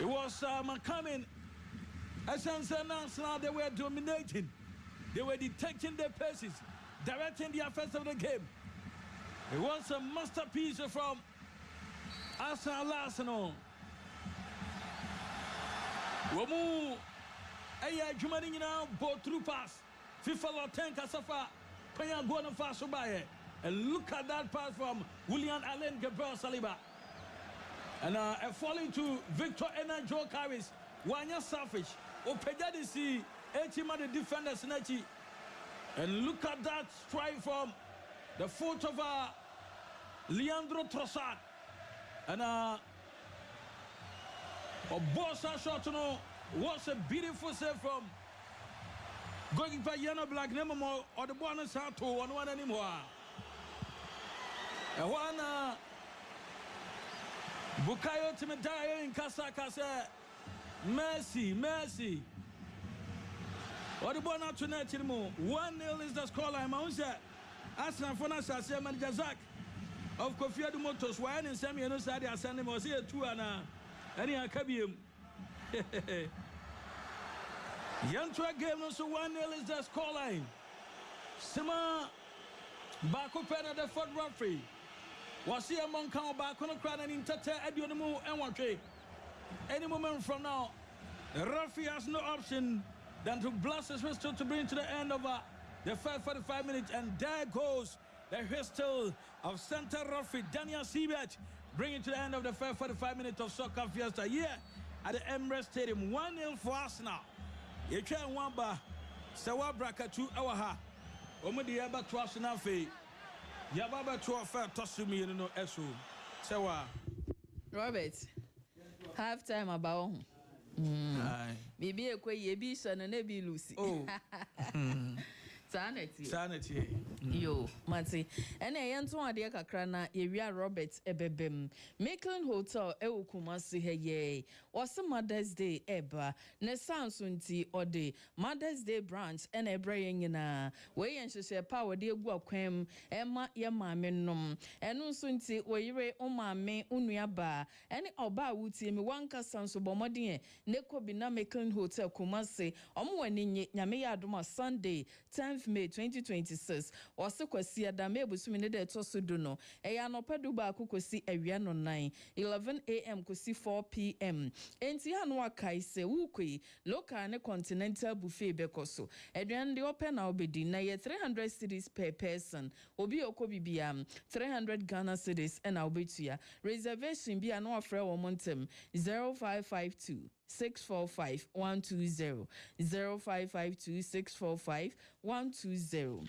It was coming. Essence announced now they were dominating. They were detecting their paces, directing the affairs of the game. It was a masterpiece from Arsenal. Wamu Aya Jumani now both through pass. FIFA Loten Kasafa Paya Guana Fasobaye. And look at that pass from William Alain Gabriel Saliba. And falling to Victor Joe Carries. Wanya Selfish. Opedadisi Etima the defenders Nachi. And look at that strike from the foot of Leandro Trossard. And Bossa shot was a beautiful save from going by Yano Black Nemo or the bonus out to one anymore. And one Bukayo Timidayo in Kasaka Mercy. Or the bonus out to Netimo 1-0 is the scoreline. Mausa Arsenal Fonasa Seman Jazak of Kofi Motos. Why and Sammy and Osadi are sending was here 2 and any Akabium. Young track game also 1-0 is the scoreline. Sima Baku Pena the fourth referee. Was here among Kau Baku no crowd and Intete Edionamu and one trade. Any moment from now, the referee has no option than to blast his whistle to bring to the end of the 45 minutes. And there goes the whistle of center referee Daniel Siebert, bringing to the end of the 45 minutes of soccer fiesta here at the Emirates Stadium. 1-0 for Arsenal. You can one bar. Sawa Braka 2 hour ha. Omudi Yaba to Arsenal fe. Yababa to a fair Tosumi no Esu. Sawa. Robert. Half time about. Maybe a quay ye son and a be Lucy. Oh. Sanity. Yo, Mati. And I am to Adia Kakrana, Area Robert Ebebem. Making Hotel, Kumasi Heye. Was a Mother's Day Eba. Ne Sansunti or the Mother's Day branch and a brain in a way and she say power dear Guaquem, Emma Yama Menum. And Unsunti, where you re Oma me Unyaba. And Oba Wuti me Wanka Sanso Bomodie. Neko Bina Making Hotel Kumasi. Omwani Yamea Duma Sunday, 10th May 2026 wase kwasi adame busumi ne de to so do no eya no pedu ba kokosi awia no 9 11 am kosi 4 pm enti ha no akai se wukui local ne continental buffet bekoso eduan de open na obedi na ye 300 cedis per person obi okobibia 300 Ghana cedis and obetua reservation bia no afre wo montem 0552 645-120 0552-645-120.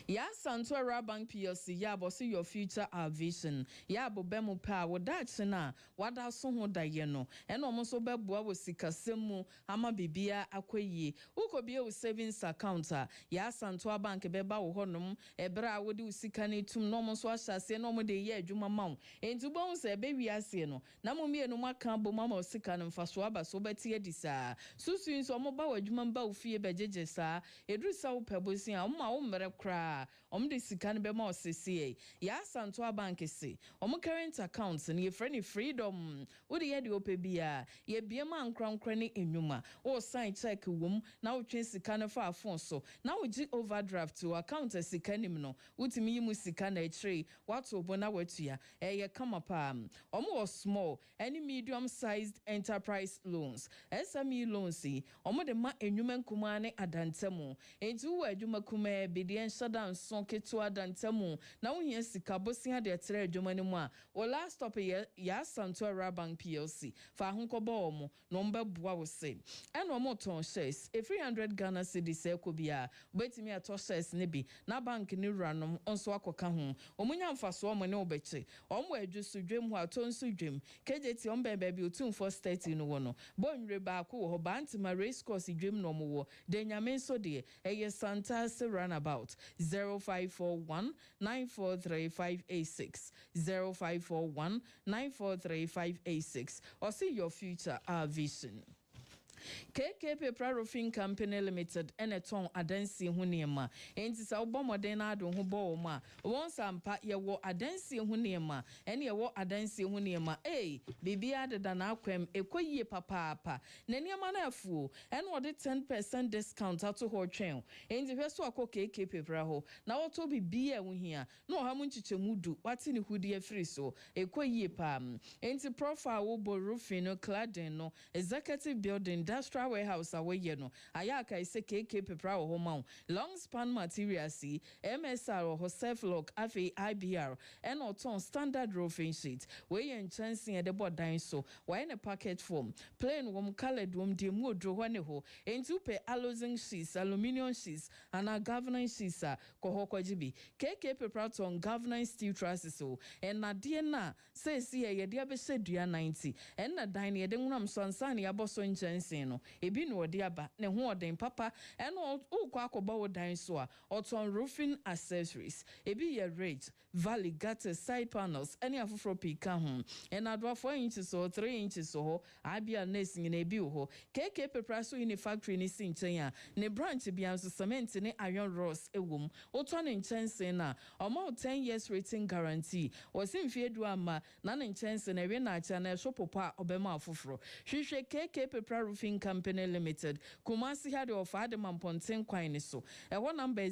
Ya Santora Bank PLC ya bosi your future our vision ya bobemu pa wodache na wada so ho da ye no eno omo so beboa wo sikasemu ama bibia akwayi ukobie wo savings account ya Santora Bank beba wo honom ebra wodi usika ne tum no omo so ahyase no omo de ye adwuma mawo entubon se be wiase no na momie no maka bo mama usika no mfaso aba so beti edisa susu nso omo ba wadwuma mba ofie bejeje sa edru sa wo pebosi a omo wo mere kra de sika ne be ma osese ya Santora Bank se current accounts ne ye friend freedom wo de ye de opebia ye biema ankrankra ne enwuma wo sign check wom na wo twen sika ne fa afon so na wo gi overdraft to account sika nim no wutimi yimu sika na echre wato obo na watua ye kama pa small any medium sized enterprise loans SME loans de ma enwuma nkuma ne adantemo enti wo adwuma kuma bidie shada nson ketua dantemu na wo hia sika bosia de tere adwuma ne mu a wo last stop ya Santo Bank PLC fa ho kobo omo no mbabua wo se eno mo ton shares e 300 Ghana cedis ekobia betimi ato shares ne bi na bank ni ranom onso akoka ho omunya mfaso omo ne obeche omo adwusu dwem ho atonso dwem KJT ombembe bi otumfo 30 no wono bonwre ba ko ho bantima race course dwem no mo wo de nyame so de eye Santa runabout 0541 943586 0541 943586 or see your future our vision. KKP Roofing Company Limited eneton adansi ho niema enti sa obomoden na ado ho bo ma won sampa ye wo adansi ho niema ene ye wo adansi ho niema bibia deda na akwam ekoyie papa na niema na afuo ene ode 10% discount ato ho twen enti hweso akọ KKP ho na woto bibia wo hia na ohamu nchichemudu wati ni hudi afiri so ekoyie pam enti profile wo bo roofing no cladding no executive building industrial warehouse away no ayaka ise KK pepra wo homa long span materials MSR or self lock afi IBR and oton standard roofing sheet we yen chance e de bodan so why in a packet form plain wom colored wom de mu odro hone ho entu pe alloying sheets aluminium sheets and a governance sheets ko ho kwajibi KK pepra ton governance steel trusses so and na de na say ye de abese dua 90 and na dan ye de nwam so ansa ne yaboso nchance no ebi no ode aba ne ho oden papa eno ukwa akoba wo dan so a oton roofing accessories ebi ye rage valley gutter side panels any afofro pika ho en adwa 4 inches or 3 inches so abia nesing na ebi ho KK pepra so in factory ni sinchen a ne branch bia so cement ne iron rods ewom oton nchense na omo 10 years rating guarantee osimfie du ama na ne nchense na we na acha na so popa obema afofro hwehwe KK pepra roofing Company Limited Kumasi had of Adam Ponten Quine so a number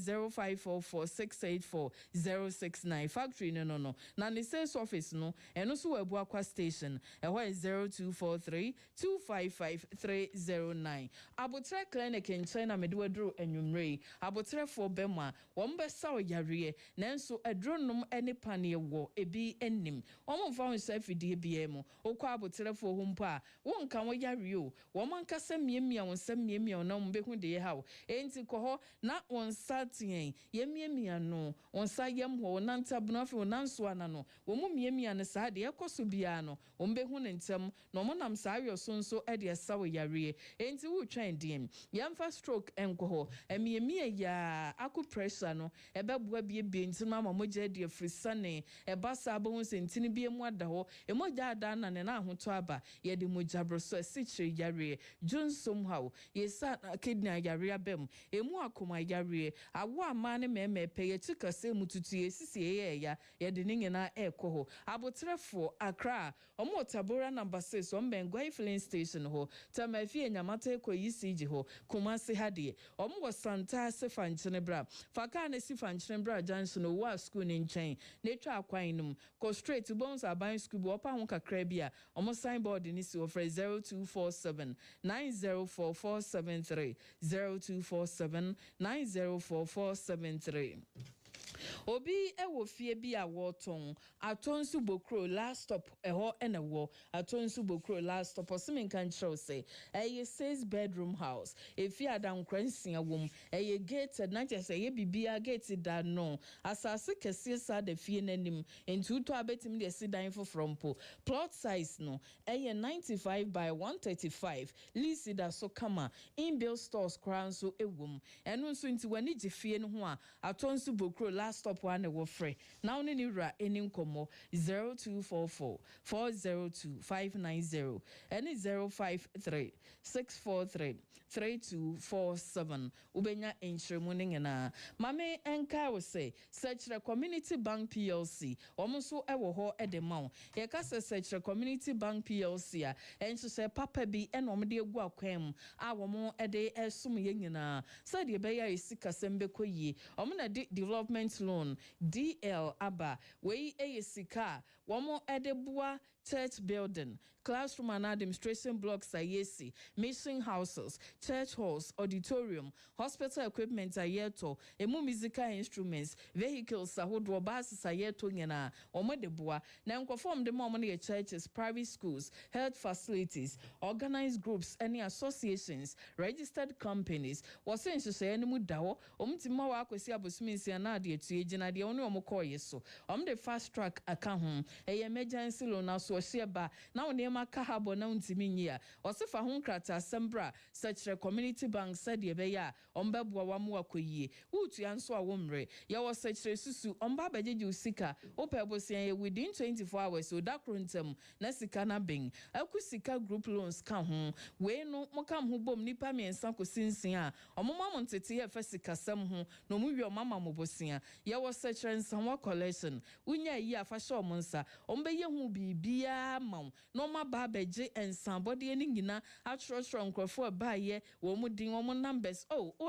0544684069 factory no na ni sales office no and also a Buakwa station a 0243 255309 Abutre clinic in China Medwedro and Yumre Abutre for Bema Wombe Sao Yarie Nanso a dronum any panie war a be enim Omo found self DBM Okwa Abutre for Humpa won kan yario woman kasa miemia won sam miemia na mbehu de ha enti koho na won satien yemiemia no won sayem ho nantabuna fe nanso ana no wo mu miemia ne sa de ekoso bia no mbehu ne ntem no mo nam sa ayo sonso e de sawo yare enti wu twen dim yamfa stroke enkoho emiemia ya aku pressure no ebebua bie enti mama moja de frisane e basa abon sentini bie mu ada ho e moja ada na ne na ahoto aba ye de moja broso sichiri yare June somehow yesa kidney yare abem emu akoma yare awo ama ne meme peye chikase mututu esisi ya ye de nyina ekoho abotrefo Accra omo Tabora number 6 ombengwa filling station ho tamafi enyamata ekoyisiji ho Kumasi hade omo Santa Sefanchene bra faka ne Sefanchene bra Johnson wa school ni nchen ne twa akwan num ko straight bones aban school bo opa ho kakra bia omo signboard ni si ofre 0247 904473 0247 904473 Obi ewo fie bi a woton atonsu bokro last stop eho enewo atonsu bokro last stop osimin kan chiro say eye 6 bedroom house efi adan kransia wom eye gate na chese eye bibia gate da no asase kese sa da fie nanim entuto abetim de sidan from po plot size no eye 95 by 135 lease da so kama inbuilt stores crown so ewom eno nso nti wani je fie no ho a atonsu bokro last stop one wo free now ni ra eni nkomo 0244 402 590 any 053 643 3247 ubenya enchiremu ngena mame enka wo say search community bank plc omonso ewo ho edemaw ye ka search community bank plc a enso se papa bi enom de egu akwam a wo mo ede esum ye nyina say de be ya esika sembe koyi omo na development loan DL aba we eyesika womo edebua church building, classroom and administration blocks ayesi, mission houses, church halls, auditorium, hospital equipment ayeto, emu musical instruments, vehicles ahodo buses ayeto nyana, omodeboa, na nkwofom de mo ne churches, private schools, health facilities, organized groups, any associations, registered companies, wase nhyehyɛ ne mu dawo, omtima wa akwesi abosuminsi na de etu egina de onu omokoye so. De fast track aka ho, emergency loan aso ɔhyeba na onema ka habo na untimi nyia ɔsefa ho nkrata asembra such community bank said yebeya ombeboa wa mu akoyie utua nso a womre ye wo such susu omba bageje usika opebosia ye within 24 hours odakrontem na sika na ben akusika group loans ka ho we no mokam ho bom nipa miensa kosinsin a omoma montete ye fa sika sam ho no mu wi omama mobosia ye wo such nsanwa collection unya yi afasha omonsa ombeye hu bibia ma no ma ba beje ensambode ni nyina atrotro nkrofo abaye wo mu din wo mu numbers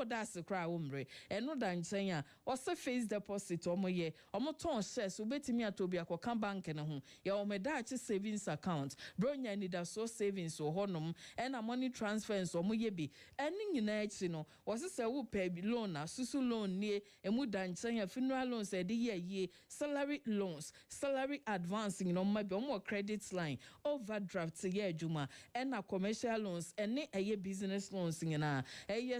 that's cry umre eno da nchen a wose face deposit omoye omoton shares obetimi atobi akoka bank ne ho ye omedachi savings account bronya ni da so savings wo honom ena money transfers omoye bi eni nyina echi no wose se wo pay loan asusu loan nie emu da nchen a funeral loans e de ye salary loans, salary advancing no maybe on credit line, overdraft ye juma, and a commercial loans, and a business loans in a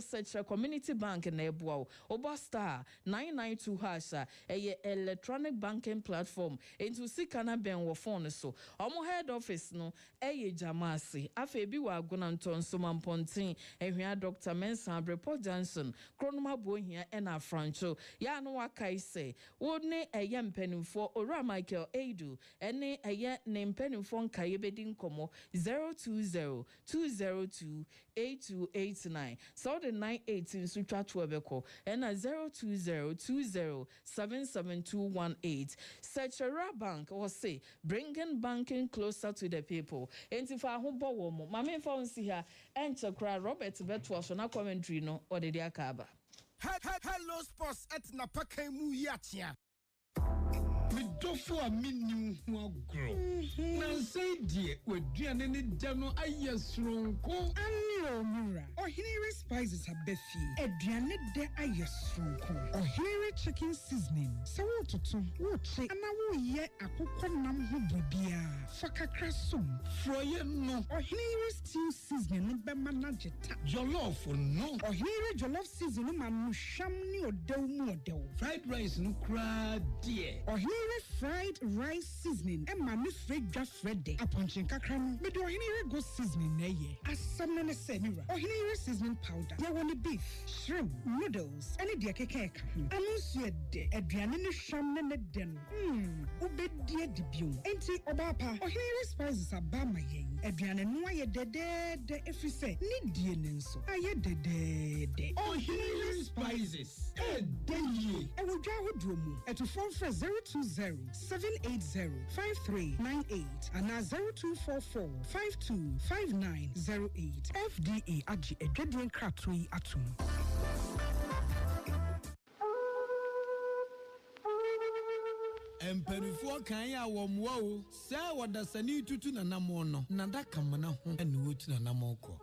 such a community bank in a bow, Oba star 992 hasha, a electronic banking platform into Sikana Ben wa phone so. Omo head office no, a jamasi, afebi wa gunanton suman pontin, and here Dr. Mensa Report Johnson, Chronoma boy here and a francho, ya no wakai say, wouldn't a yam penny for Ora Michael Edu, ene aya name penny phone kayebedin komo 020-202-8289. So the 918 Sutra Twebeko and a 020-20-77218. Such a bank or say bringing banking closer to the people. And if I humbo womo, my phone see her and Chakra Robert Betwash on a commentary no or the Diakaba. Hello, sports at Napakemu Yatia. Me dofo a minnu ho agro na say die waduane ne da no ayesronko Ani omura Ohinere spices abefi aduane de ayesronko Ohinere chicken seasoning so wototo wo che ana wo ye akokɔ nam ho bibia fakakra som froye no Ohinere stew seasoning no bema na jeta jollof no Ohinere jollof seasoning ma no hwam ne odew mu odew fried rice no kra die Ohinere fried rice seasoning and manu fred Freddy. Upon chinkakram, but Ohinere go seasoning naye. As some men say, Ohinere seasoning powder. Ya want beef, shrimp, noodles, any dear cake. Anusia de Adrian sham ne den. Ube dear debut. Enti Obapa, Ohinere spices are bama ye. Adrian and why de if you say need dienenso. Aye de. Ohinere spices. Day. I will drive a drum at 020-780-5398 and now 0244-525908. FDA Agi Edwin Kratui Atum. Emperifo kan ya womwa o se wadasani tutu na namo no nada kamana ho ene wotu na namo ko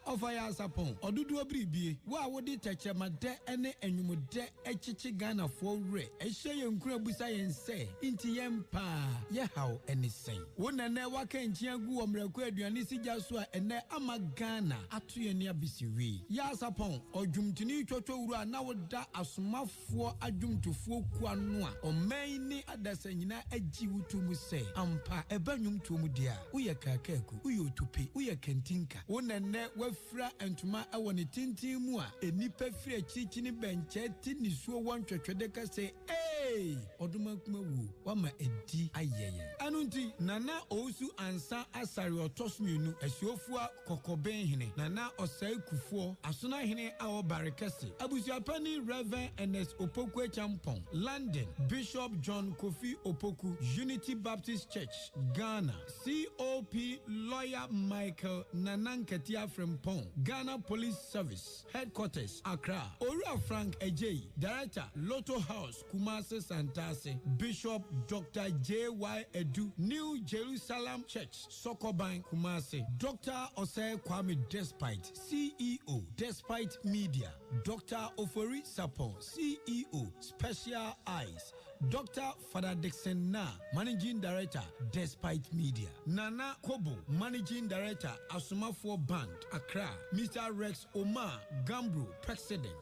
ofa ya sapon odudu obribie wa wodi techemade ene enwumude echichi Ghana fo wre ehye yenkura busa yense inti yempa ye haw ene sen wonane waka nchia gu omrako aduane sigya so a ene ama Ghana ato ye ne abisiwi ya sapon odwumtini twotwo wuru na woda asomafo adwumtofo ku anu a oman ni adasa nyina agi wutumu se ampa ebanyum tumu dia uye kakaku uye otupe uye kentinka wonane wafra entuma awone tintin mu a enipa fira chichini benche ti nisuo wontwetwede ka se oduma kuma wu wama edi ayeye anunti nana osu ansa asari otosmienu asiofua kokoben hene nana osai kufuo asona hene awo barekese abusuapani Reverend Ernest Opoku Champon London Bishop John Kofi Opoku Unity Baptist Church Ghana COP Lawyer Michael Nanankatia Frempong Ghana Police Service Headquarters Accra Ora Frank Ejei Director Lotto House Kumasi Santase, Bishop Dr. J.Y. Edu, New Jerusalem Church, Sokoban Kumasi, Dr. Osei Kwame Despite, CEO, Despite Media, Dr. Ofori Sapon, CEO, Special Eyes, Dr. Father Dixon Na, Managing Director, Despite Media, Nana Kobo, Managing Director, Asumafo Band, Accra, Mr. Rex Omar, Gambro, President,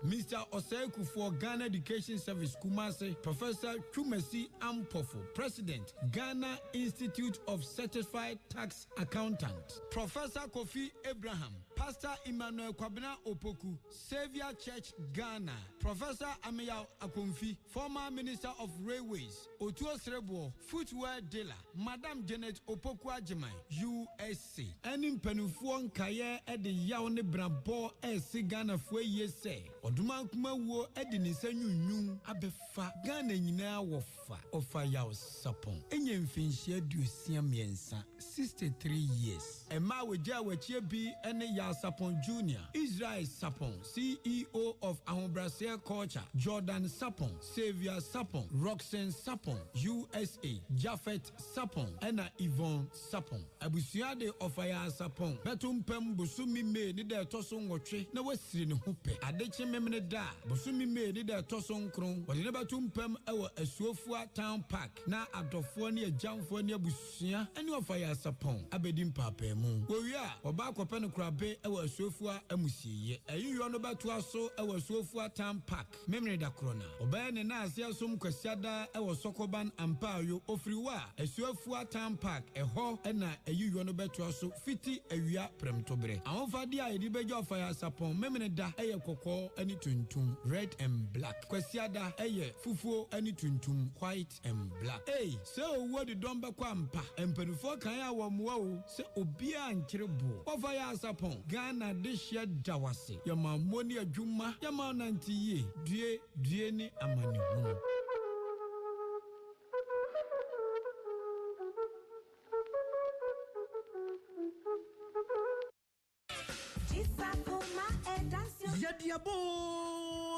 Mr. Oseku for Ghana Education Service Kumasi, Professor Chumesi Ampofo, President, Ghana Institute of Certified Tax Accountant, Professor Kofi Abraham, Pastor Emmanuel Kwabena Opoku, Savior Church Ghana, Professor Ameyao Akonfi, former Minister of Railways, Otuo Srebo, Footwear Dealer, Madam Janet Opoku Ajimai, USC, Enim Penufuon Kaye Edi Yaone Brambo Esi Ghana Fwe Yese, Oduman Kuma Wo Edi Nisenyu Nyung, Abefa, Ghana Nyina Wofa, Ofa Yao Sapon, Enye Mfinchie Dusia Miensa, 63 years, Emma Weja Wechie Bi Ene Ya Sapon Jr., Israel Sapon, CEO of Ahombrasier Culture, Jordan Sapon, Xavier Sapon, Roxanne Sapon, USA, Jafet Sapon, Ena Yvonne Sapon, Abusiade of Aya Sapon, Betum Pem Busumi me ni de toson wotre na wasiri ne hope. Adeche memene da, Busumi me ni de toson kron, wadi ne Betum Pem ewa Esuofua Town Park, na adofo ne jamfo ne abusia, eni of Aya Sapon, abedim pape mu. Wowia, oba kope no krabe ewa Esuofua amusiye. Eyi yo no batu aso ewa Esuofua Town Park. Memene da krona. Oba ne na asia som kwasiada ewa Sokoban Ampayo ofriwa Esuofua Town Park eho ena eyi yo no batu aso fiti ewia premtobre. Ahofadi a edi beja of Aya Sapon memene da eye kokko ani tuntum red and black. Kwasiada eye fufuo ani tuntum white and black. Hey, so what the domba kwampa empenufo kan ya wo moa o se obia nkyerebo. Of Aya Sapon Ghana deshia dawase. Yama moni adwuma yama nantiye due ni amani hunu.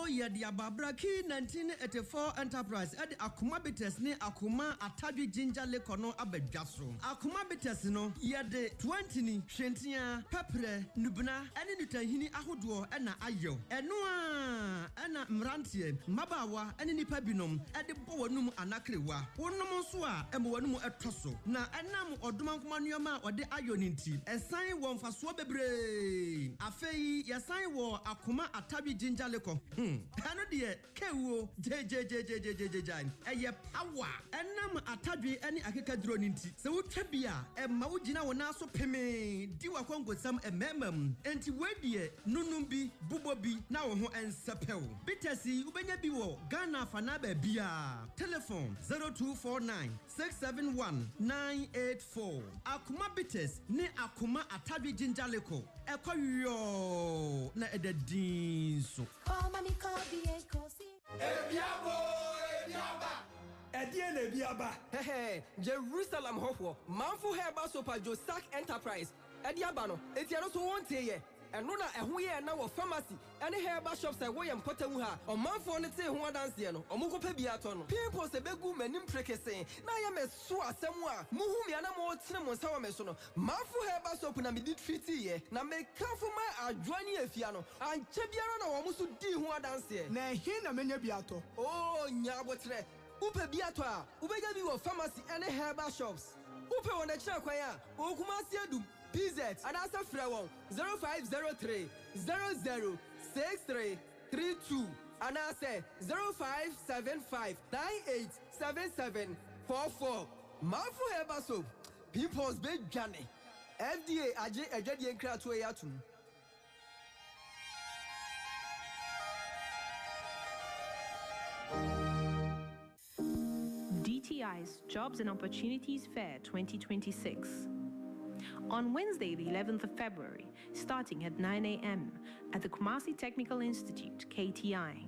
Yadiaba Braki 1984 Enterprise at Akuma Bites ne Akuma Atadwi Ginger Lekono Abedjaso. Akuma Bites no yade 20 ni Shentia Pepre Nubna any Nutahini Ahuduo ena Ayo. Enua ena Mrantie Mabawa any Nipabinom at the Bowanum Anakrewa. Wonomosua Emwanum etoso. Na enam Oduman Manuama or the Ayoninti. A sign one for Swabebre. Afei yasign war Akuma Atadwi Ginger Leko. Ano de kewo jejejejejejejejan eye power enam atadwe ene akeka duro ninti se wotwa bia e ma wogina wona so peme di wakongosam ememam enti wedie nunum bi bubo bi na wo ho ensepew bitasi ubenya bi wo Ghana fana ba bia telephone 0249 671 984 akuma bites ne akuma atadwe ginjaleko ekwayo na edadin so Hey, Jerusalem Hofwo, Manfu Herba Sopa Josak Enterprise, Ediabano, Etiano so won't say, and Runa and we are now a pharmacy, and herba shops and way and Potamuha, or Manfu on the say who are dancing, or Muko Pebiaton, people say Begum and Imprecase, Nayam as Sua Samwa, Muhumiana more cinnamon sour mesono, Manfu Herba Soap and Amidit Fiti, na make careful my Adwani Fiano, and Chebiano almost do who are dancing. Na hina menya biato. Oh, Nyabotre. Upe biatwa, ubega biwo pharmacy and herba shops. Upe on the chakwaya, Okumasi Adu, PZ, and answer Frewon 0503 006332, and answer 0575 987744. Mafu herba soap, people's big journey. FDA, Aje, Ajadi and Kratwayatum. DTI's Jobs and Opportunities Fair 2026. On Wednesday, the 11th of February, starting at 9 a.m. at the Kumasi Technical Institute, KTI.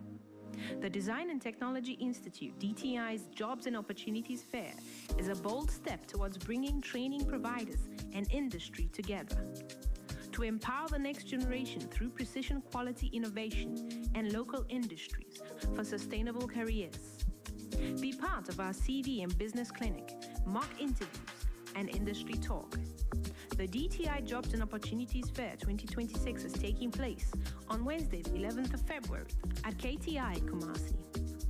The Design and Technology Institute, DTI's Jobs and Opportunities Fair, is a bold step towards bringing training providers and industry together to empower the next generation through precision quality innovation and local industries for sustainable careers. Be part of our CV and business clinic, mock interviews, and industry talk. The DTI Jobs and Opportunities Fair 2026 is taking place on Wednesday, the 11th of February at KTI Kumasi.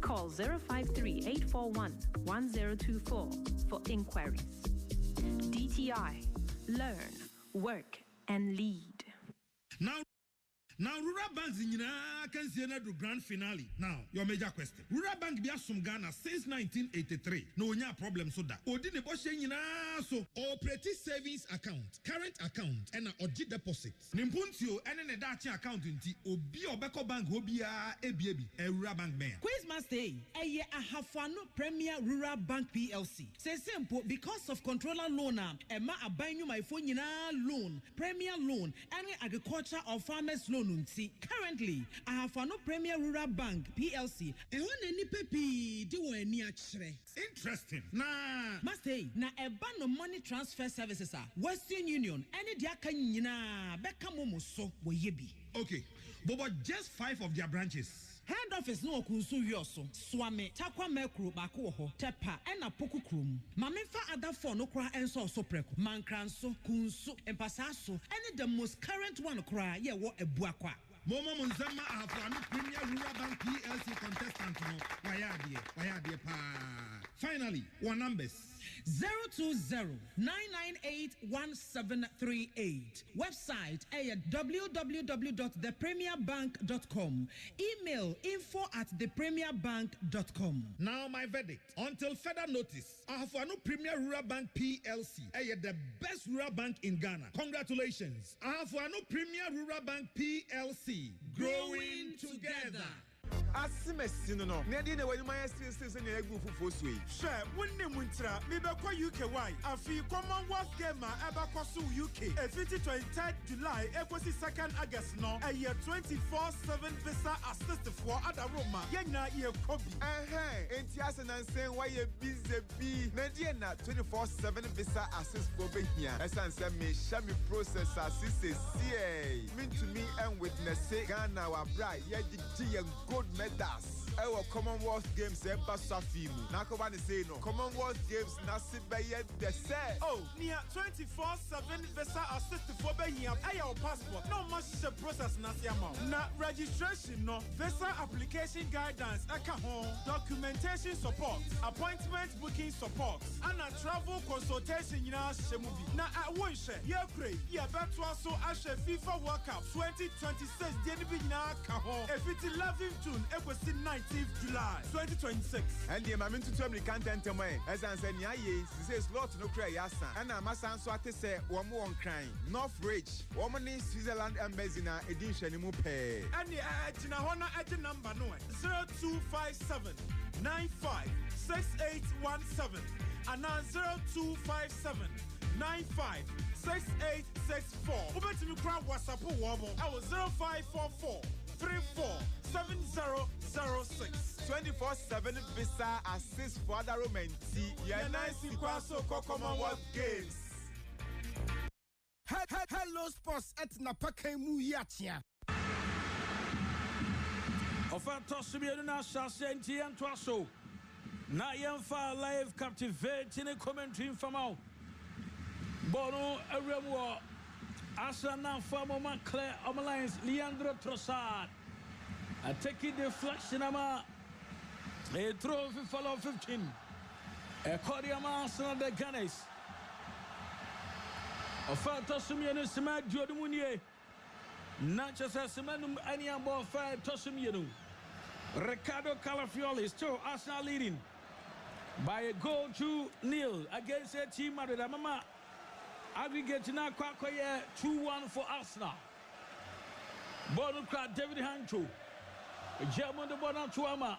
Call 053-841-1024 for inquiries. DTI, learn, work, and lead. Now, Rural Banks in can see the grand finale. Now, your major question. Rural Bank be some Ghana since 1983. No problem so that. Odine Boshe so operating savings account, current account, and oji deposits. Nimpuntio and an Dachi account in Obi Obeko Bank Hobia ABB, a Rural Bank man. Quiz must say, I have no Premier Rural Bank PLC. Say simple because of controller loan, Emma a buying you my phone loan, Premier loan, any agriculture or farmers loan. Currently, I have no Premier Rural Bank PLC. Interesting. Nah. Must say, na a ban of money transfer services are Western Union. Any diaka nina beka momo so wo yebi. Okay, but just 5 of their branches. Head office no kunsu yoso swame takwa mekro bako ho tepa ena poku krum mamemfa other 4 no kra enso so preko mankranso kunsu empasaso any the most current one kra ye wo ebuakwa Momo Munzama Afro Premier Rural Bank PLC contestant no wayade pa. Finally, one numbers 020-998-1738. Website www.thepremierbank.com. Email info@thepremierbank.com. Now my verdict. Until further notice, I have no Premier Rural Bank PLC. The best rural bank in Ghana. Congratulations. I have no Premier Rural Bank PLC. Growing together. Asimesino no. Nedi ne wani maya still ne egu fufu sui. She wonne muntra me be kwa UKY. Afi Commonwealth Game eba kwa su UK. E 23rd July ekosi 2nd August no. E year 24/7 visa assist for ada Roma. Yenya ye kobi. Enti asenan sen why ye busy be. Nedi na 24/7 visa assist for be here. Esan se me shami process assist CA. Mean to me and witness Ghana wa bra ye di gold medals. Our Commonwealth Games eba safimu. Nakobani say no. Commonwealth Games nasi beye de say. Oh, near 24/7 visa assist for be here. Our passport. No much process nasi amount. Na registration no. Visa application guidance eka home. Documentation support. Appointment booking support. And a travel consultation yina shemubi. Na a one share. Ye pray. Ye beto so ashe FIFA World Cup 2026. Deni bi yina ka home. If it's 11th June, it was 19th July 2026. And the mammy to tell me can't enter my as I said, she says, Lord, no cry, yasa. And I must answer to say, one more on crying. North Ridge, woman in Switzerland Embassy, edition in Mupe. And the Tinahona at the number 0257 956817 and now 0257 956864. Over to me, crowd WhatsApp woman. I was 0544 347006. 24/7 visa assist for other romancy. Yeah, nice Commonwealth Games. Hello sports at Napakemu Yatia. Offer Tossibian Nasa Senti and Twasso. Nayan Far live captivating a commentary from out. Bono Aremo Asana Famoma Claire Omalines Leandro Trossard. I take it deflection ama a trophy follow 15. A Kodiama Arsenal the Gunners. A Fata Sumian Smart Jodumunier. Not just as Semanum Aniambo 5 Tosumianu. Ricardo Calafioli is still Arsenal leading by a goal to nil against a team Madrid. Mama aggregate now 2-1 for Arsenal. Bonukra David Hancho. German de Bonatuama.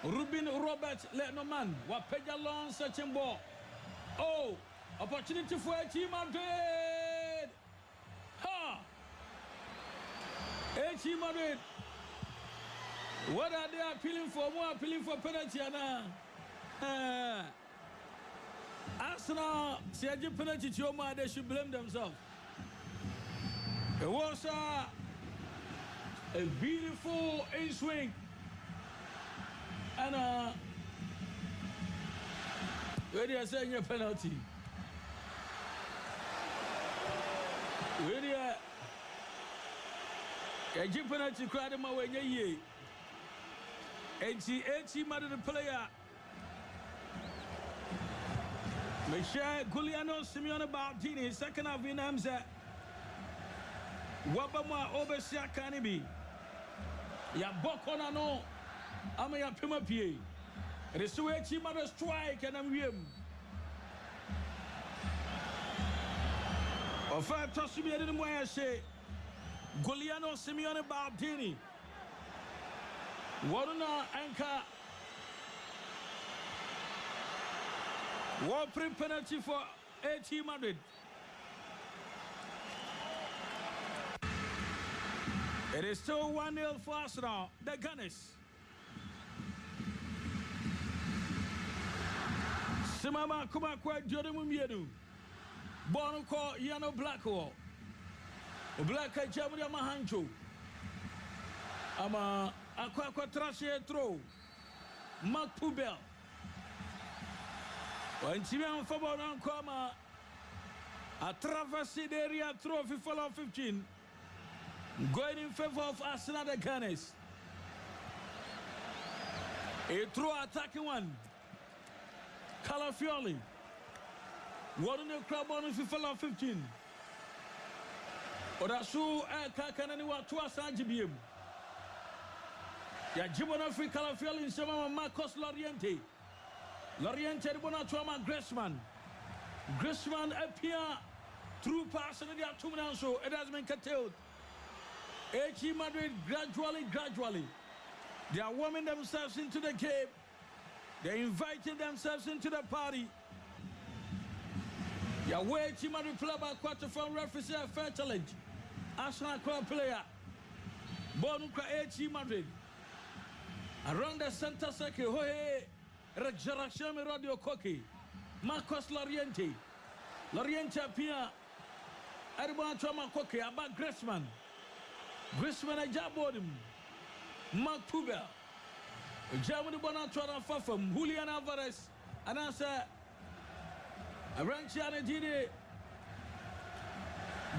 Ruben Robert Lenoman. Wapeja long searching ball. Oh, opportunity for a team Madrid. Ha! A team Madrid. What are they appealing for? More appealing for penalty now. Arsenal, see a penalty to Oma, they should blame themselves. It was a beautiful in swing. And Where they are saying a penalty. Where they are a penalty crowd in my way. And she mad the player. Michelle Giuliano Simeone Baldini, second half in Hamza. Wabama Obesia Kanibi. Ya Bokona no. Ama ya Pima Pie. It is so a mother strike and I'm him. Of five toss me in the way I say. Giuliano Simeone Baldini. Waruna anchor. War pre penalty for AT Madrid. It is still 1-0 for Arsenal. The Gunners. Simama Kumakwa Jordan Miedu. Bono call Yano Blackwall. Black Germany Mahancho. Ama Aqua Trashe throw. Mark Pubel. When Timan Faboran Koma. A traversed area throw of 15. Going in favor of Arsenal, the Gunners. A throw attacking one. Calafiori. One in the crowd on 15. Odasu Kakananiwa to Asanjibim. Yajibona free Calafiori in Sama Marcos Loriente. Loriente Bonatuama Gressman. Gressman appear through pass and they are 2 minutes so it has been curtailed. AG Madrid gradually, they are warming themselves into the game. They're inviting themselves into the party. Yahweh AG Madrid play by quarter from referee fair challenge. Arsenal club player. Bonuka AG Madrid. Around the center circle, Hohe Rejarashami Radio Koki. Marcos Loriente. Loriente appear. Everyone Choma Koki about Gressman. Gressman a job on him. Mark Pubel. Germany Bonatron from Julian Alvarez. And answer Aranchiana Gide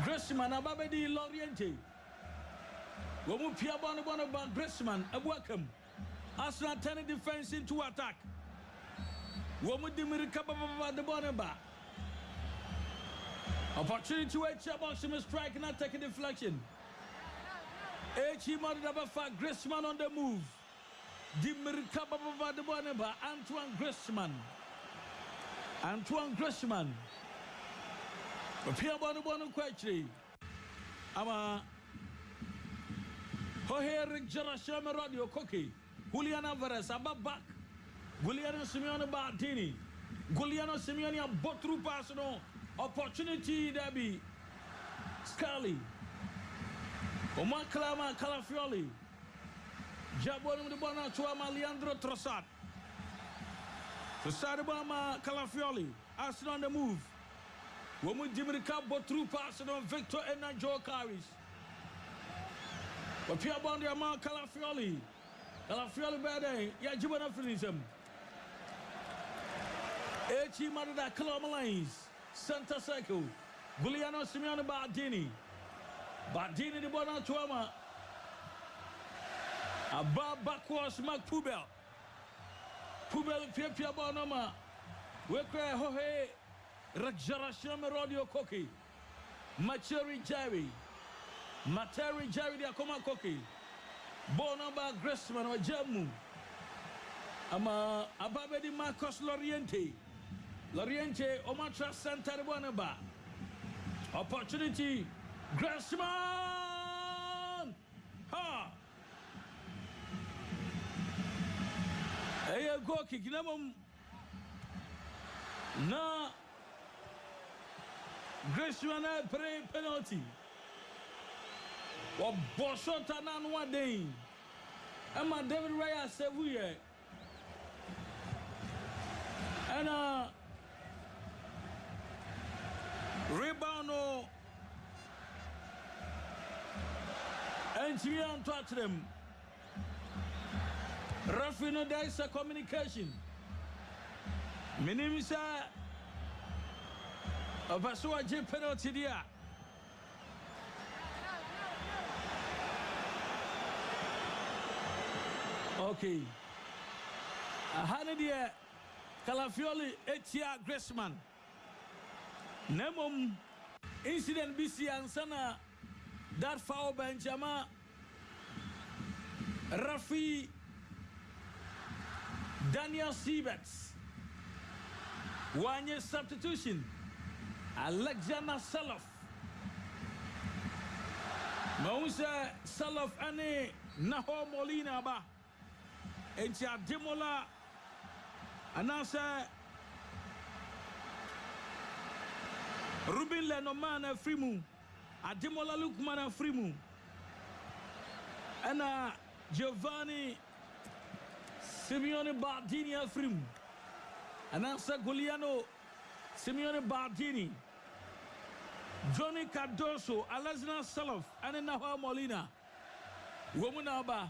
Gressman Ababedi Loriente. Womu Pia Bonabon Gressman a welcome. Arsenal turning defense into attack. Womu Dimirikaba the Bonaba. Opportunity to wait box him strike and not taking deflection. H.E. Madridaba Gressman on the move. Dimirikaba the Bonaba Antoine Gressman. Pia Bonabon Quetri. Ama Hoheric Jarashama Radio Koki. Julian Alvarez above back. Giuliano Simeone Baldini. Giuliano Simeone a botru personal opportunity there be. Scully. Omar Kalama Calafiori. Jabonum de Bonatuama Leandro Trossard. Trossard Calafiori. Arsenal on the move. Womu Dimirika botru personal Victor and Joe Carries. But Pierre Bondi Amar Calafiori. Calafiori Bade, Yajibana Finism. H.E. Madrid Colombo Lines, Center Circle, Giuliano Simeone Baldini. Baldini de Bonatuama. Abba backwards Mark Pubel. Pubel Pia Bonoma. Wekre Hohe Rajarasham Radio Koki. Materi Jerry de Akoma Koki. Bonaba Gressman or Jamu. Ama Ababedi Marcos Loriente. Loriente Omatra Santa Bonaba. Opportunity. Gressman! Ha! Hey, go kick them. Na Gressman play penalty. Wa Boshota nan one day. Emma David Raya said we and rebound and she don't touch them. Referee, there is a communication. Minimisa Opasua J penalty dia. Okay. Ahane dia Calafiori Etia Gressman. Nemom incident BC Ansana that foul Benjama Rafi Daniel Siebets. 1 year substitution. Alexander Salof. Musa Salof ane Naho Molina ba. Entia Demola Anasa Ruben Lenomana Frimu Ademola Lukmana Frimu Anna Giovanni Simeone Bardini Frimu Anasa Gugliano Simeone Bardini Johnny Cardoso Alexander Salof and Naho Molina Womanaba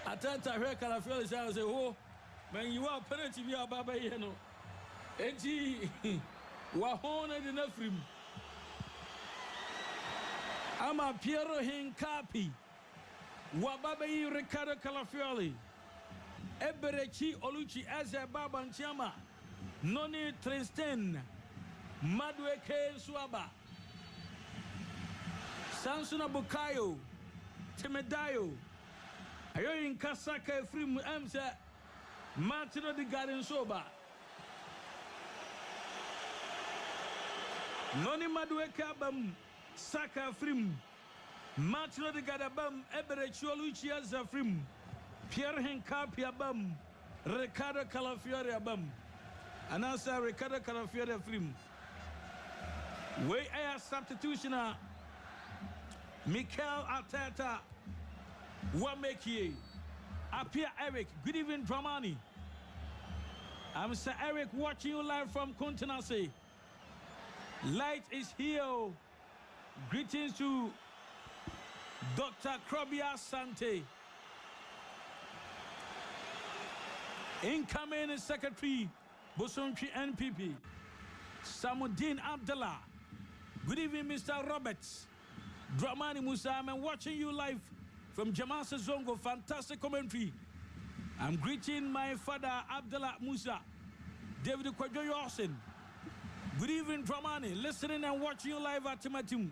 Atenta here Calafiori say, oh, man, you are penalty me about Bayano. Eti Wahona de Nefrim. Ama Piero Hincapi. Wababe Ricardo Calafiori. Eberechi Oluchi Eze Baban Chama. Noni Tristan. Madweke Swaba. Sansuna Bukayo. Temedayo. Ayo in Kasaka Frim Amsa Martino de Garden Soba Noni Madueka Bam Saka Frim Martino de Gadabam Eberecho Lucia Zafrim Pierre Hencapia Bam Ricardo Calafiori Abam Anasa Ricardo Calafiori Frim Way Air substitutioner Mikel Arteta Wameki Apia Eric. Good evening, Dramani. I'm Sir Eric watching you live from Continency. Light is here. Greetings to Dr. Krobia Sante. Incoming Secretary Bosonchi NPP Samuddin Abdullah. Good evening, Mr. Roberts. Dramani Musa, I'm watching you live from Jamasa Zongo, fantastic commentary. I'm greeting my father, Abdullah Musa, David Kwajo Yorsen. Good evening, Dramani. Listening and watching you live at Timatim.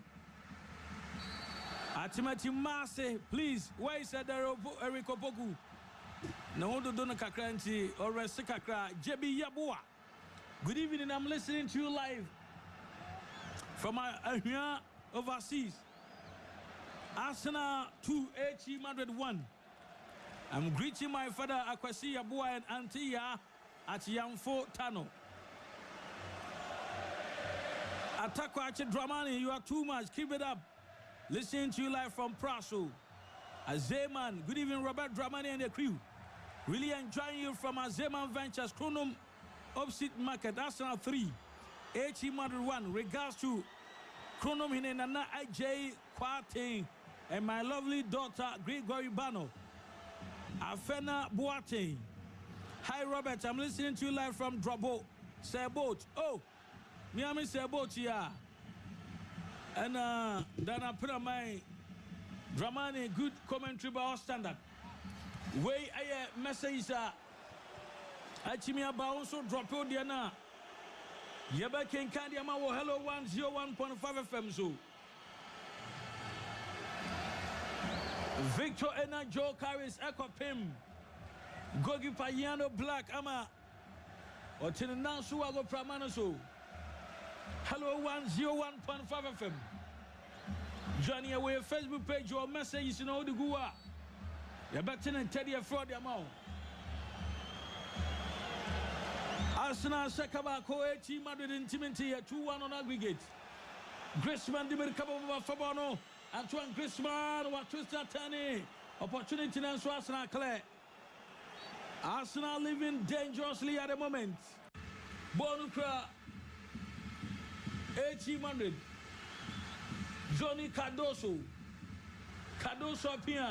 At Timatim Mase, please. Why is that Eric Opoku? No, don't kakranti or Resikakra, JB Yabua. Good evening, I'm listening to you live from here overseas. Arsenal 2, HE Madrid 1. I'm greeting my father Akwasi Yabua and Antia at Yamfo Tano. Atakwa Dramani, you are too much. Keep it up. Listening to you live from Praso. Azeman, good evening, Robert Dramani and the crew. Really enjoying you from Azeman Ventures, Chronum, Opposite Market, Arsenal 3, HE Madrid 1. Regards to Chronum Hinenana IJ Kwate. And my lovely daughter, Gregory Bano. Afena Boateng. Hi, Robert. I'm listening to you live from Drabo. Sebot. Oh, Miami Sebot here. And then I put on my Dramani good commentary by our standard. Way a message. Achimia Baonso drop out there now. Yaba Ken Kandiama, hello 101.5 FM. So. Victor Ena Joe Carries Echo Pim Gogi Payano Black Ama Otina Suago Pramanaso. Hello 101.5 FM. Johnny away Facebook page or message in all the Gua. You're back in Teddy Fraud Amount. Arsenal Sakabako 18 Madrid Intimity 2-1 on aggregate. Gressman de Mercabo Fabano. Antoine Griezmann, what twister Tani. Opportunity and Arsenal clear. Arsenal living dangerously at the moment. Bonukra, 1800. Johnny Cardoso. Cardoso appear.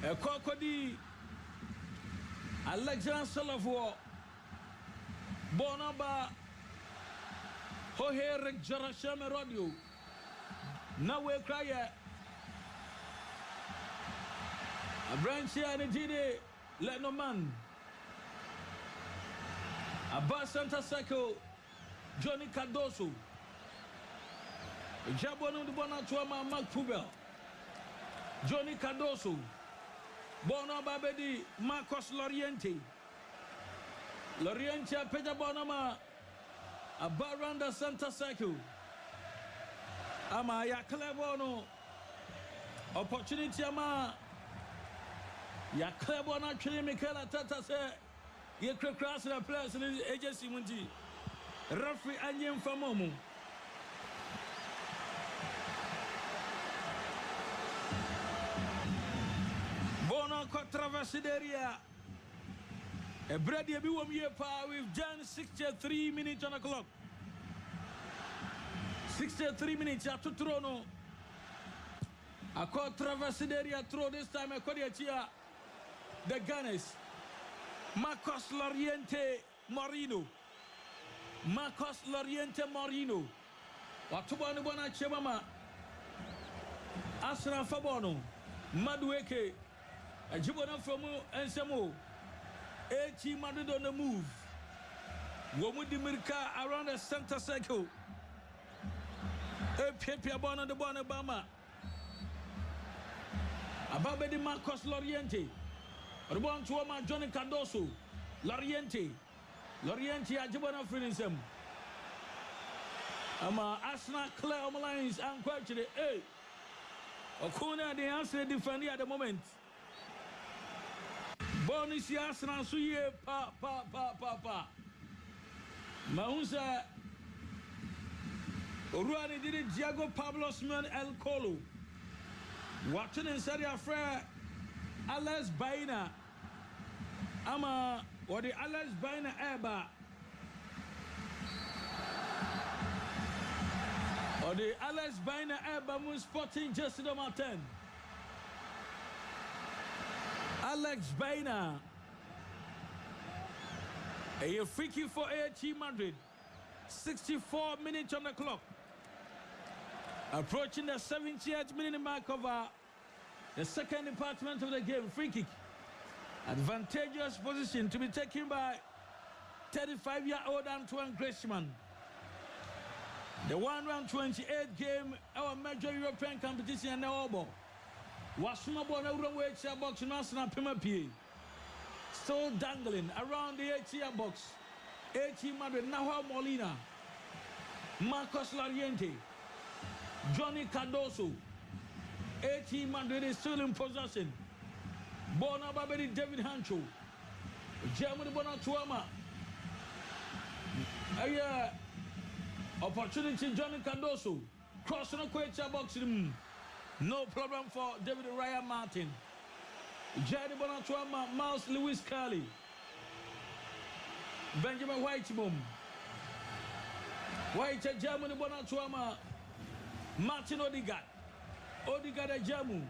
A Cocody. Alexander Salafo Bonaba Hohe Jarashame Radio now we cry a branch here and Gide Lenoman a bus Santa Cycle Johnny Cardoso Jabonu de Bonatuama Mark Pubel Johnny Cardoso Bono Babedi Marcos Loriente Peja Bonama a Baranda Santa Cycle Ama ya Clebono opportunity ama ya Clebono actually Michaela Tata say ye cross the players in the agency munti referee Anyem Famomu Bono controversy area a bread ye be wom ye pa with Jan 63 minutes on the clock 63 minutes at Trono. I call Traverse area throw this time. I call it here. The Gunners. Marcos Loriente Moreno. Watubani Bona Chebama. Asra Fabono. Madueke. A Jibona from and Samu. 80 Madrid on the move. Womudi Mirka around the center circle. Pepe Bona de Bonabama Ababedi Marcos Loriente Rubon Tuama Johnny Cardoso Loriente Ajibona Finisem Ama Asna Claire Lines and Quachide Okuna the answer defending at the moment Bonus Yasna Suye pa Maunsa Uruani did it Diego Pablo Sman El Colo. Watching in Sadia Frere Alex Baina. Ama or the Alex Baina Eba. Or the Alex Baina Eba Moon Sporting Jessica Martin. Alex Baina. A free kick for AT Madrid. 64 minutes on the clock. Approaching the 78th minute mark of the second department of the game. Free kick. Advantageous position to be taken by 35-year-old Antoine Griezmann. The 128 game, our major European competition in the Obo. Wasuma Bona Uraway box Nasna Pimapi. Still dangling around the 8-year box. 80 Madrid, Nahua Molina. Marcos Loriente. Johnny Cardoso. 80 Madrid is still in possession. Bona Babedi David Hancho. Germany Bona Tuama. Opportunity Johnny Cardoso. Crossing a quacha box. No problem for David Ryan Martin. Jerry Bona Tuama. Miles Lewis Carley. Benjamin Whitebom. White Germany Bona Tuama. Martin Odegaard Ejamu.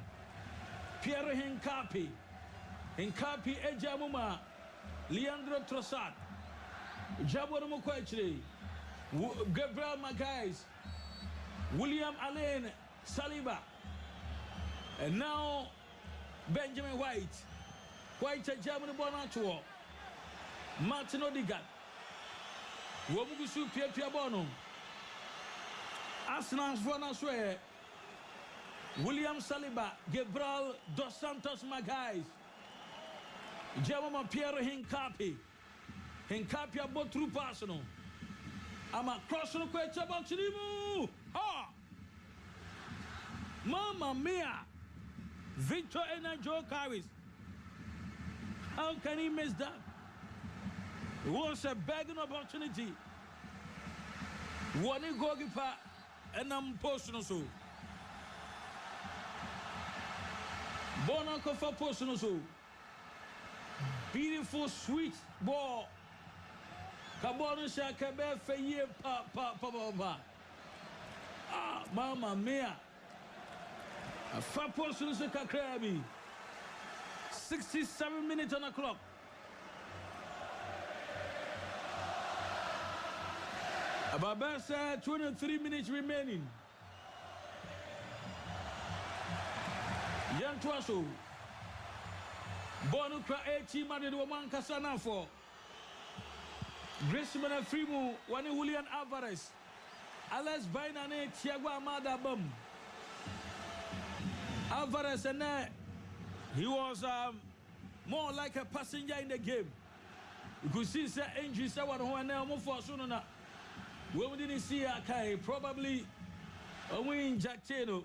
Pierre Hincapi Ejamuma. Leandro Trossard. Jabon Mukwechre. Gabriel Magalhaes. William Alain Saliba. And now Benjamin White Germany Bona Tuama. Martin Odegaard. Womugusu Pia Bono. Arsenal's Vanaswe. William Saliba. Gabriel Dos Santos Magalhaes. Jamama Pierre Hincapi about through personal. I'm a cross on the question about Chilimu. Ha! Mamma mia! Victor and Joe Carries. How can he miss that? It was a begging opportunity. One goalkeeper and I'm posting so. Bonanko for posting so. Beautiful, sweet ball. Kabonu Shakabe for ye pa. Ah, mamma mia. A far posting so kakrabi. 67 minutes on the clock. About best 23 minutes remaining. Young Twaso. Bonu kra 18 Madrid woman kasana for. Griezmann and Frimu, Wani Julian Alvarez. Alex Bainane, Thiago Amada Bum. Alvarez and he was more like a passenger in the game. You could see the injuries that were on now more for Sunana. We didn't see Akai, probably a win Jack Cheno.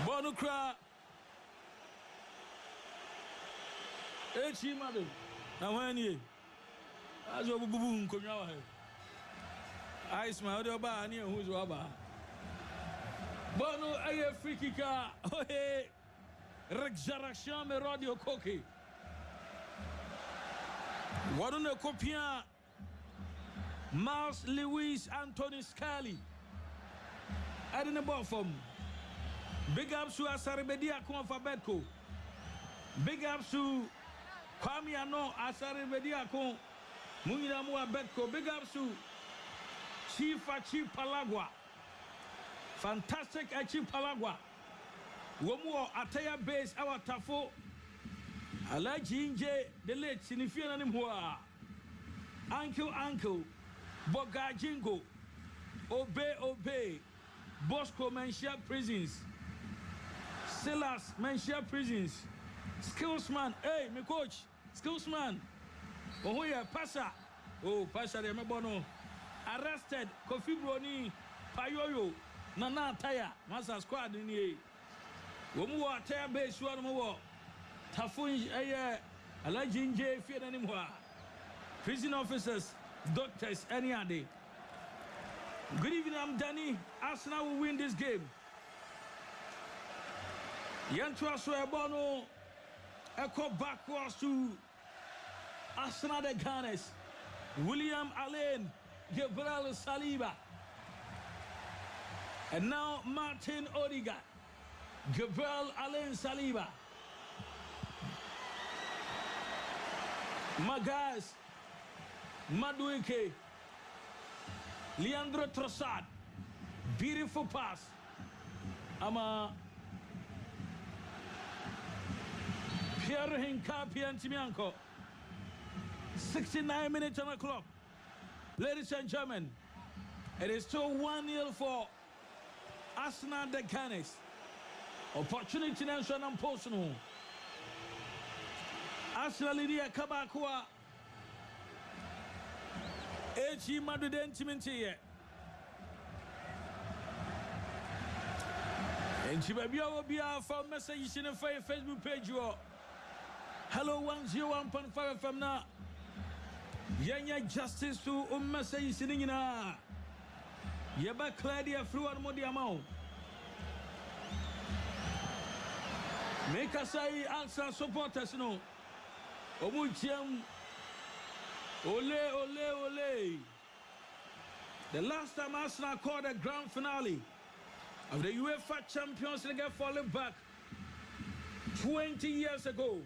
Bonukra 18 Madrid. Now when you as a boom come out here. I smile the bar near who's rubber. Bono a free kicker. Oh hey, Resurrection me radio cocky. What on the copia? Miles Lewis Anthony Scali. I didn't ball from. Big ups to Asaribedia Confabetco. Big ups to Kwame Ano Asaribedia Con Munamua Betco. Big ups to Chief Palagua. Fantastic Chief Palagua. Womo Ataya base our Tafo. Alaji Inje the late Sinifian Animua. Uncle Boga Jingo. Obey Bosco Menshia Prisons. Silas Menshia Prisons. Skillsman, hey, my coach, Skillsman. Oh, yeah, Pasha. Oh, Pasha, de Mebono. Arrested, Kofi Broni, Payoyo, Nana Taya, Masa Squad in here. Womu Taya base, one more. Tafun, Alajin J, Fiat anymore. Prison officers, doctors, any other. Good evening, I'm Danny. Arsenal will win this game. Yantua Suebono. Echo backwards to Arsenal de Ganes, William Alain, Gabriel Saliba, and now Martin Odegaard, Gabriel Alain Saliba, Magas, Madueke, Leandro Trossard, beautiful pass, Pierre Hincapi and Timianco. 69 minutes on the clock. Ladies and gentlemen, it is still 1-0 for Arsenal de Canis. Opportunity nation and personal. Arsenal Lydia Kabakua. H.E. Madrid intimacy. And Chibabia will be our phone message in the Facebook page. Hello 101.5 FM now. Yanya justice to message sitting in a Yaba Claudia through and Modiamo. Make us say answer supporters no. Omuchiam Ole. The last time Arsenal called the grand finale of the UEFA Champions League falling back 20 years ago.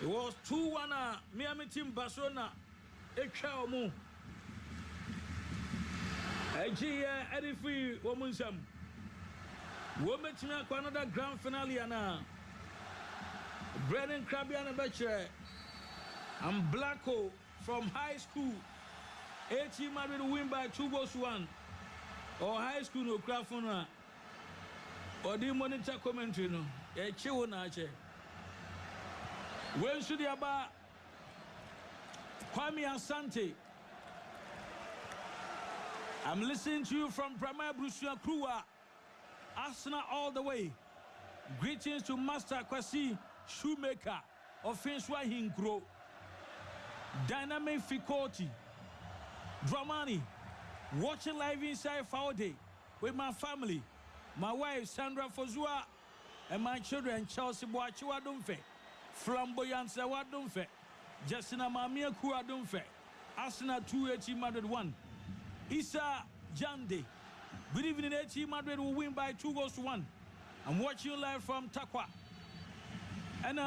It was 2-1 Miami team Barcelona. Ekhaomu. Eji Edifi Womunsam. Wometina another grand finale ana. Brennan Krabian Beche and Blacko from high school. 18 Madrid win by 2-1. Or high school no crafuna. Or the monitor commentary no. Echiwo na ache. When should you about Kwame Asante? I'm listening to you from Premier Brucia Krua, Arsenal all the way. Greetings to Master Kwasi Shoemaker of Finswa Hinkro, Dynamic Fikoti, Dramani, watching live inside Faude with my family, my wife Sandra Fozua, and my children Chelsea Boachiwa Dumfe. Flamboyance Wadumfe, Justina Mamia Kua Dumfe, Arsenal 2 Madrid 1. Issa Jande, good evening, 18 Madrid will win by 2-1. I'm watching live from Takwa. And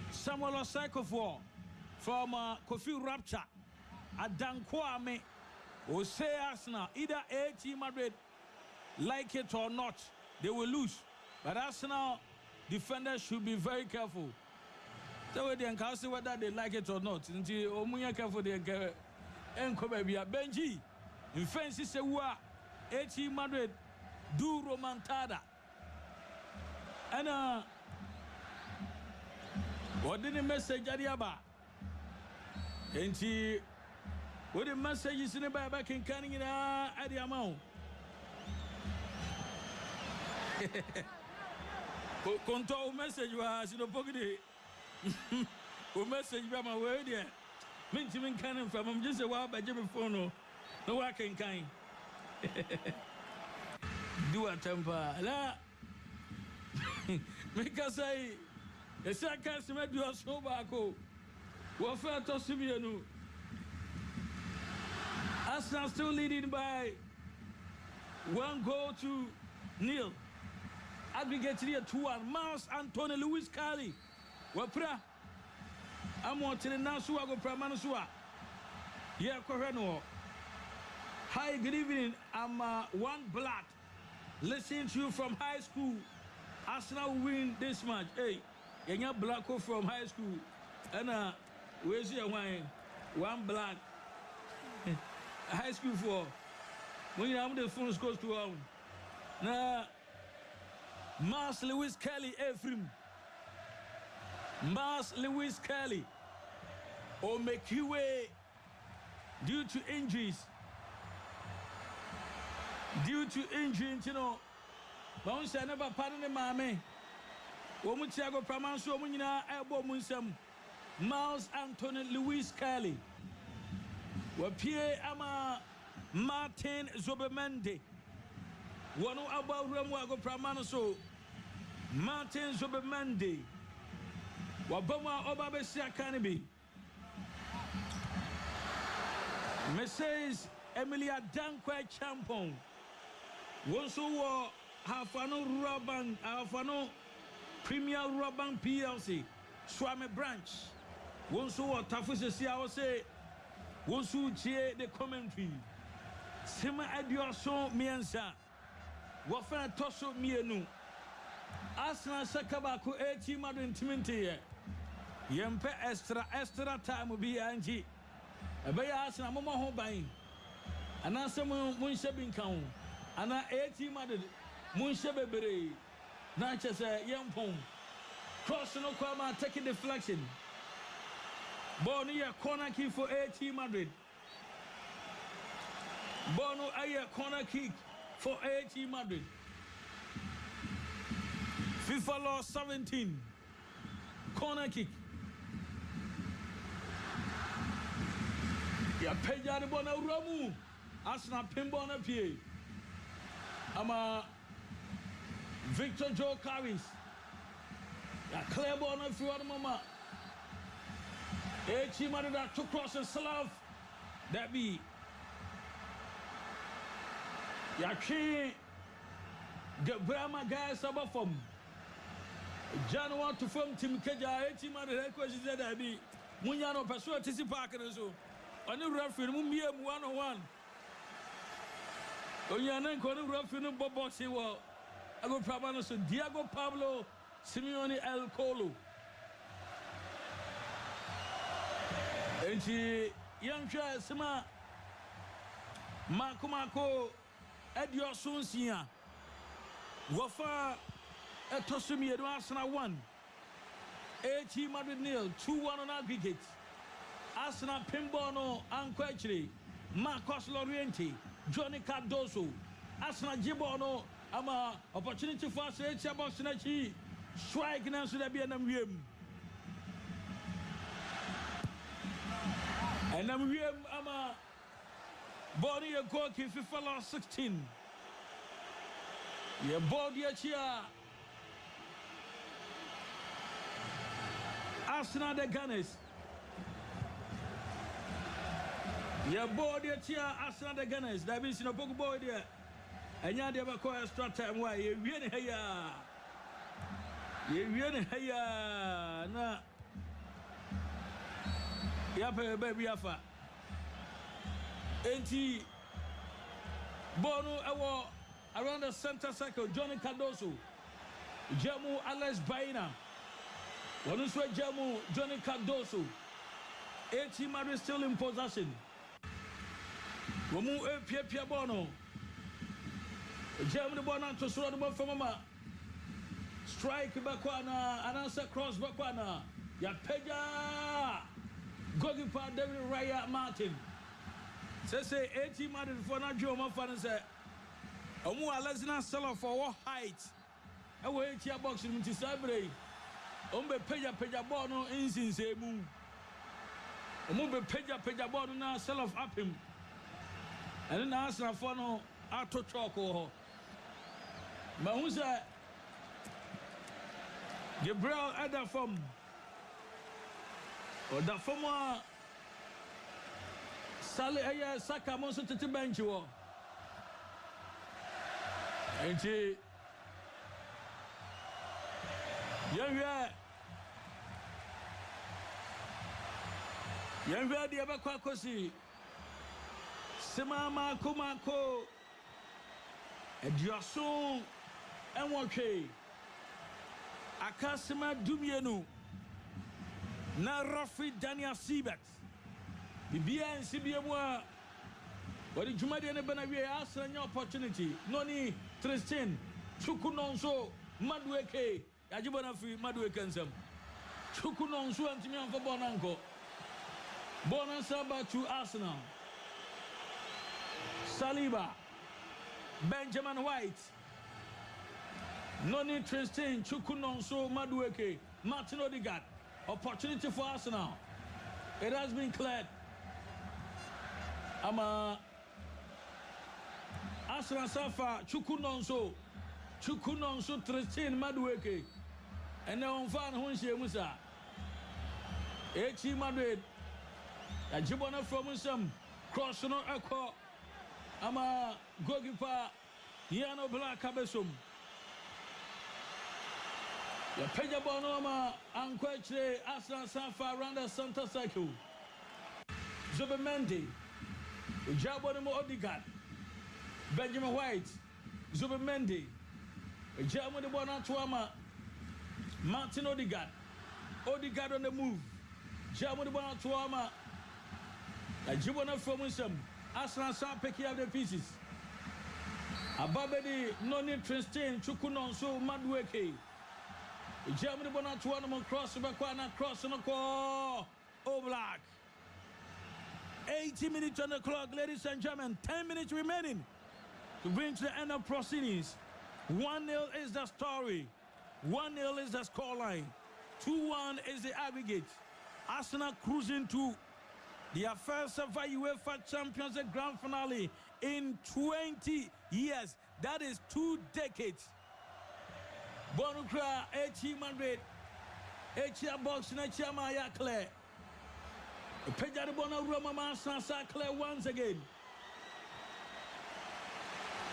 Samuel Osaikofor from Kofi Rapture, Adankwame, will say Arsenal, either AT Madrid, like it or not, they will lose. But Arsenal defenders should be very careful. So we can see whether they like it or not. Until Omunya careful, they get Benji. In fancy say AT Madrid do romantada. And what did the message Adiaba? And she what the message is in the back in Canning at the amount. Control message was in the pocket. O message from my word there. Mintimin cannon from just a while by Jimmy Fono. No working kind. Do a temper. La make us say, a second semester you are so back. What fair to Simeonu? Arsenal still leading by 1-0. Aggregate here 2-1. Mouse Anthony Lewis Carly. Wapra. I'm wanting to now so I go Pramanusua. Yeah, Correno. Hi, good evening. I'm One Black. Listening to you from high school. Arsenal will win this match. Hey, you're Blacko from high school. And where's your wine? One Black. High school for. When you have the phone goes to home. Now, Mars Lewis Kelly, Ephraim. Mars Lewis Kelly. Or make you way due to injuries. Due to injury, you know. Bounce I never pardon the mammy. Womuchiago Pramanso Munina Elbow Munsam. Miles Anthony Lewis Kelly. Wapie Ama Martin Zobemende. One about Ramwago Pramanso. Martin Zobemende. Wabama Obabesia Canibi. Mrs. Emilia Dankwe Champon. Wonso Hafano Ruban, Hafano Premier Ruban PLC. Swami Branch. Wonso Tafus I say. Wonso Chie the commentary. Sima Edioson Miensa. Wafa Toso Mienu. Arsenal Sakabako 80 Madrid Timinti. Yempe extra time will be Angie. A bay Arsenal Mama Home buying. And answer Munshebin Count. And 80 Madrid Munshebe Natchez young pong. Cross no Kwama taking deflection. Bono corner kick for 80 Madrid. Bono a corner kick for 80 Madrid. FIFA law 17. Corner kick. Ya peja de bona Ramu. Arsenal pinball na pie. Ama Victor Joe Carries. Ya clear ball na fi one mama. Echi Madrid to cross and Slav. That be. Ya chi get Brahma guys above from. Jan want to form Tim Keja, Echi Madrid question that be. Munyano Pasua Tisi Parker and so. On the referee, Mumia 101. Onyanan Konu referee Boboxi wa. I go Prabano so Diego Pablo Simeone El Colo. And she young child Sima Makumako Edio Sunsia. Wafa Etosumi Arsenal 1. AT Madrid 2-1 on aggregate. Arsenal Pimbono Anquachri, Marcos Lorienti, Johnny Cardoso, Arsenal Gibono, Ama opportunity for us to Bossinachi, strike now should be an MVM. And MVM Ama Body a goalkeeper FIFA law 16. Your body a cheer. Arsenal the Gunners. Your body a cheer. Arsenal the Gunners. That means in a book boy there. And you never call extra time. Why? You really here. You really here. Nah. Yapa baby afa. Enti Bono Ewo around the center circle, Johnny Cardoso, Jamu Alex Baina, Wanuswe Jamu, Johnny Cardoso, A.T. Madrid still in possession. Wamu Pia Bono, Jamu the Bonan to Sura the Bofama, strike Bakwana, and answer cross Bakwana, Yapeja, Gogipa David Raya Martin. Say 80 Madrid for not Joe Mafan say. Omu alazina sell for what height? Ewe 80 box in Tisabre. Ombe peja ball no insin say mu. Omu be peja ball no sell off up him. And then Arsenal for no auto choco. But who say Gabriel Ada from or the former Sally Saka Monso to bench you. And she young the Abaquacosi Simama Kumako and Jason and Wake Akasima Dumienu Na Rafi Daniel Seabet Bibia and Sibiawa. But the Jumadi and Benavia asked an opportunity. Noni Tristan, Chukunonso, Madweke, Ajibanafi, Madwekensem, Chukunonso and Timian for Bonanko. Bonasaba to Arsenal. Saliba, Benjamin White, Noni Tristan, Chukunonso, Madweke, Martin Odegaard. Opportunity for Arsenal. It has been cleared. Arsenal Safa, Chukunonso, Tristan Madueke, and now on Fan Hunche Musa. H.E. Madrid, a Jibona from some cross no echo. Ama Gogipa, Yano Black Cabesum. The Peja Bonoma, Anqueche, Arsenal Safa around the center circle. Zubemendi, Jabonimo Odegaard. Benjamin White, Zubemendi, Jamu de Bonatuama, Martin Odegaard on the move, Jamu de Bonatuama, a Jibona from some Arsenal Sam picking up the pieces. Ababedi, Noni Tristan, Chukunonso, Madweke, Jamu de Bonatuama cross Bakwana, cross on the call, Black. 80 minutes on the clock, ladies and gentlemen, 10 minutes remaining. To bring to the end of proceedings. 1-0 is the story. 1-0 is the scoreline. 2-1 is the aggregate. Arsenal cruising to their first ever UEFA Champions League grand finale in 20 years. That is 2 decades. Bonukra, H.E. Madrid, H.E. Box, H.E. Maya Claire. Pejari Bono Roma Arsenal Claire once again.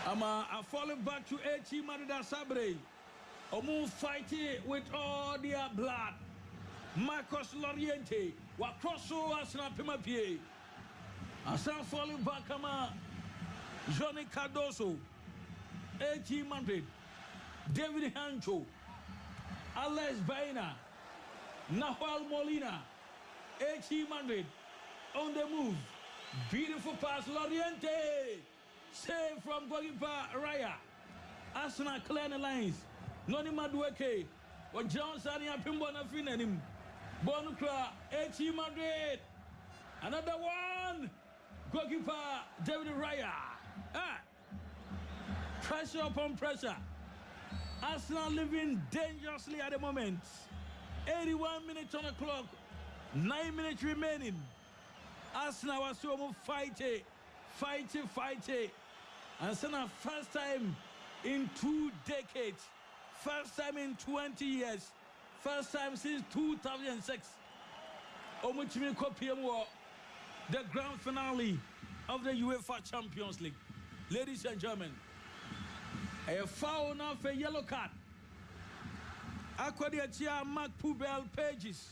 I falling back to H.E. Madrid Sabre. Omu fighting with all their blood. Marcos Loriente. Wakroso Arsenal Pimapie. Arsenal falling back Johnny Cardoso. H.E. Madrid. David Hancho. Alex Baina. Nahuel Molina. H.E. Madrid. On the move. Beautiful pass. Loriente. Save from Gogipa Raya. Arsenal clear the lines. Noni Madueke. Or Johnson and Pimbona Finanim. Bonukra, H.E. Madrid. Another one. Gogipa David Raya. Pressure upon pressure. Arsenal living dangerously at the moment. 81 minutes on the clock. 9 minutes remaining. Arsenal was so fighting. And so now first time in 2 decades, first time in 20 years, first time since 2006. Omuchimi Kopiemo, the grand finale of the UEFA Champions League. Ladies and gentlemen, a foul now for yellow card. Aquadia Mark Pubel Pages.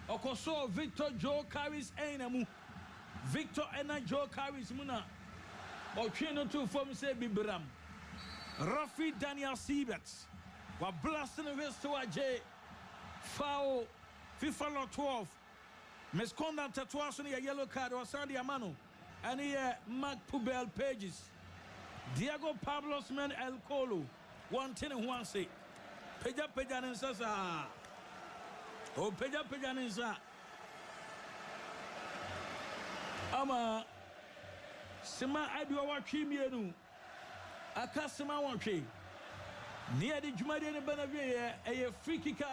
Okoso Victor Joe carries Enamu. Victor Ena Joe carries Muna. Ochino to form say Bibiram. Rafi Daniel Siebert. Wa blasting the wrist to J. Foul. FIFA Law 12. Misconduct tatuation a yellow card or Sandy Amano. And here Mark Pubel Pages. Diego Pablos Men El Colo. 110-1 Peja Ninsa. Oh, Peja Ninsa. Ama Sima Adwa Chimienu. Akasima Wanchi. Near the Jumadian Benavia, a free kicker.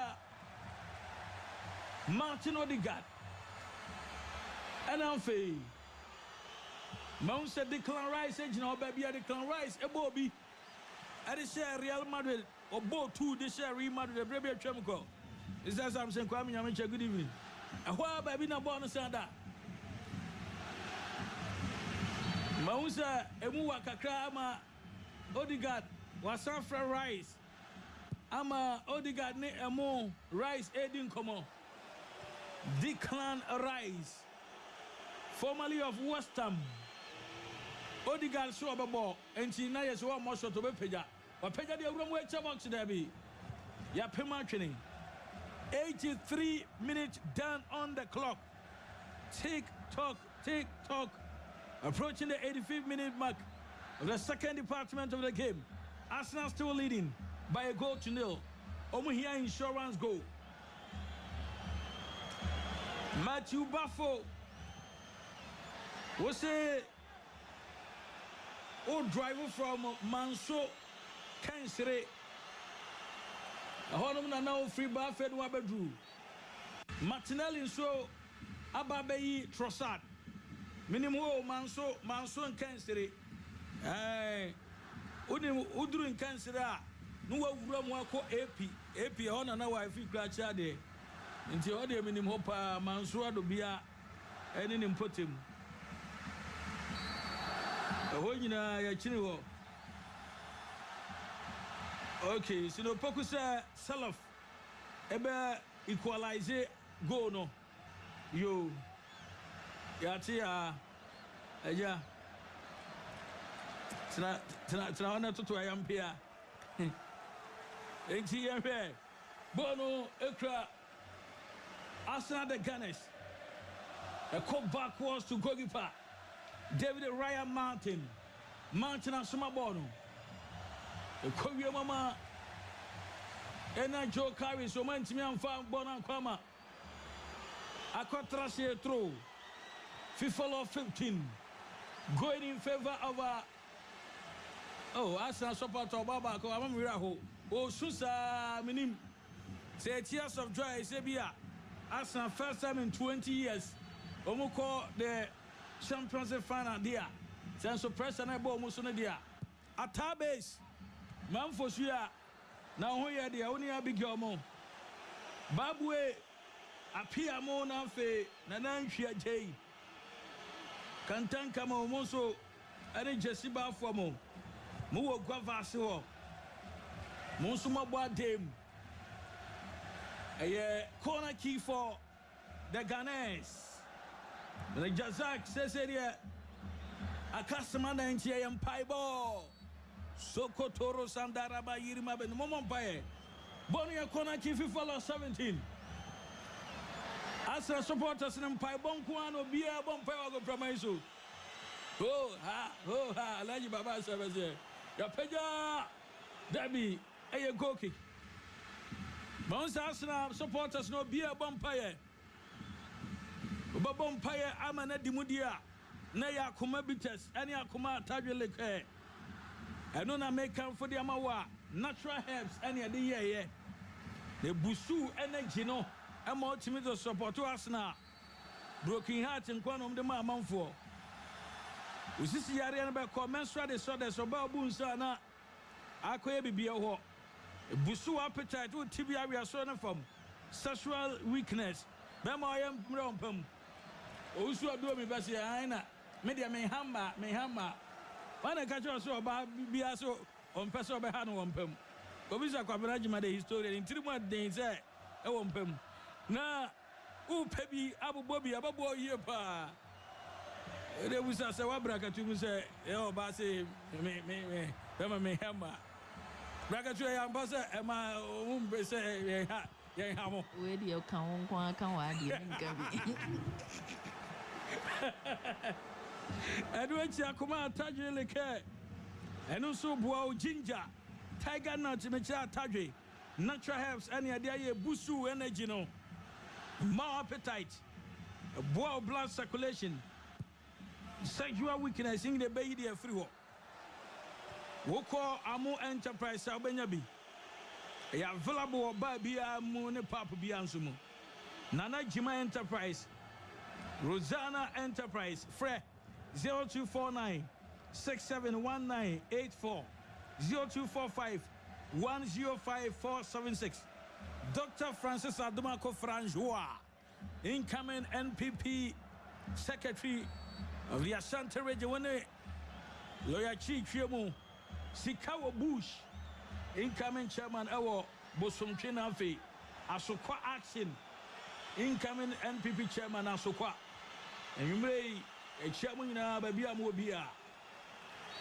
Martin Odegaard. And I'm fee. Mount said Declan Rice, no baby, Declan Rice, a Bobby. I just share Real Madrid or both two, this share Real Madrid, the Brabia Tremico. Is that something? Kwame Yamicha, good evening. And why baby no bonus and that? Mausa Emuwa Kakra ama Odegaard was Safra Rice. Ama Odegaard ne Emo Rice Edin Komo. Declan Rice, formerly of West Ham. Odegaard show up a ball, and she now is one more shot to be Peja. But Peja the room where Chabok should be. Ya Pimarchini. 83 minutes down on the clock. Tick tock. Approaching the 85th minute mark of the second department of the game. Arsenal still leading by a goal to nil. Omuhia insurance goal. Matthew Buffo was a old driver from Manso Kansere. A honor now free Buffett Wabadru. Martinelli so Ababeyi Trossard. Minimo Manso and Kansere. Udru in Kansera. No Ramwako AP honor now I feel Crachade. Until all the minimum hopa Mansoa do Bia and in put him. A Hoyina Yachino. Okay, so no Pokusa Salof Ebe equalize go no. Yo Yatia Aja Tana to I am here. 80 years Bono Ekra. Arsenal the Gunners. A cut backwards to goalkeeper David Ryan Mountain and Sumabono. A Korea Mama Ena Joe Carey so man to me and found Bonan Kwama. I cut Tracy through FIFA Law 15 going in favor of Arsenal support of Baba Miraho. Oh Susa Minim say tears of joy Sebia. Arsenal first time in 20 years. Omuko the Champions League final there. Sense of pressure na ball musone there. Atabase. Man for sure. Now who ya there? Only a big girl. Babwe appear more na fe na nanhia jay. Kantan kama omonso ani Jesse ba for mo. Mo wo gwavase ho. Mo so mabwa dem. A corner key for the Ghanaians. The Jazak says here a customer in Tiam Paibo. Sokotoro Sandaraba Yirima Ben Momompae. Bonia corner key for 17. As a supporters in Paibon Kuano Bia Bompao Promiso. Oh ha, Laji Baba Service. Yapeja Debbie, a go kick. Mount Arsenal supporters no be a bumpire. Bompire Amana Dimudia, Naya Kumabites, any Akuma Tajuleke. I don't make come for the Amawa, natural herbs, any of the year. The Busu energy no, I'm more timid to support to Arsenal. Broken heart and quantum the man for. We see Yarian about comments, rather so there's about Bunsana. I could be a walk. Busu appetite would tibia we are sorting from sexual weakness. Memo I am rompum. Also do me basi aina. Media me hammer. When I catch us about Biaso on Peso Behano wampum. Obisa Kwabraji made history in 3 months they say a wampum. Na Pebi Abu Bobby Abu Yepa. There was a Sawabraka to say, oh, Bassy, me hammer. Bracatu ambassador, and my own say, yeah, where do you come on? Edward Yakuma Tajilike, and also Boao Ginger, Tiger Nut, Mecha Taji, natural herbs, any idea, Busu energy, no more appetite, Boao blood circulation, sexual weakness in the baby free walk. Woko Amu Enterprise Albenyabi. A available by Bia Moon Papa Biansumu. Nana Jima Enterprise. Rosanna Enterprise. Fre 0249 671984 0245 105476. Dr. Francis Adumako Franjois, incoming NPP Secretary of the Ashanti Region, Lawyer Chi Chiemu. Sikawa Bush, incoming chairman Ewo Bosum Chinafi, Asokwa Action, incoming NPP chairman Asokwa, and you may a chairman in Babia Mobia.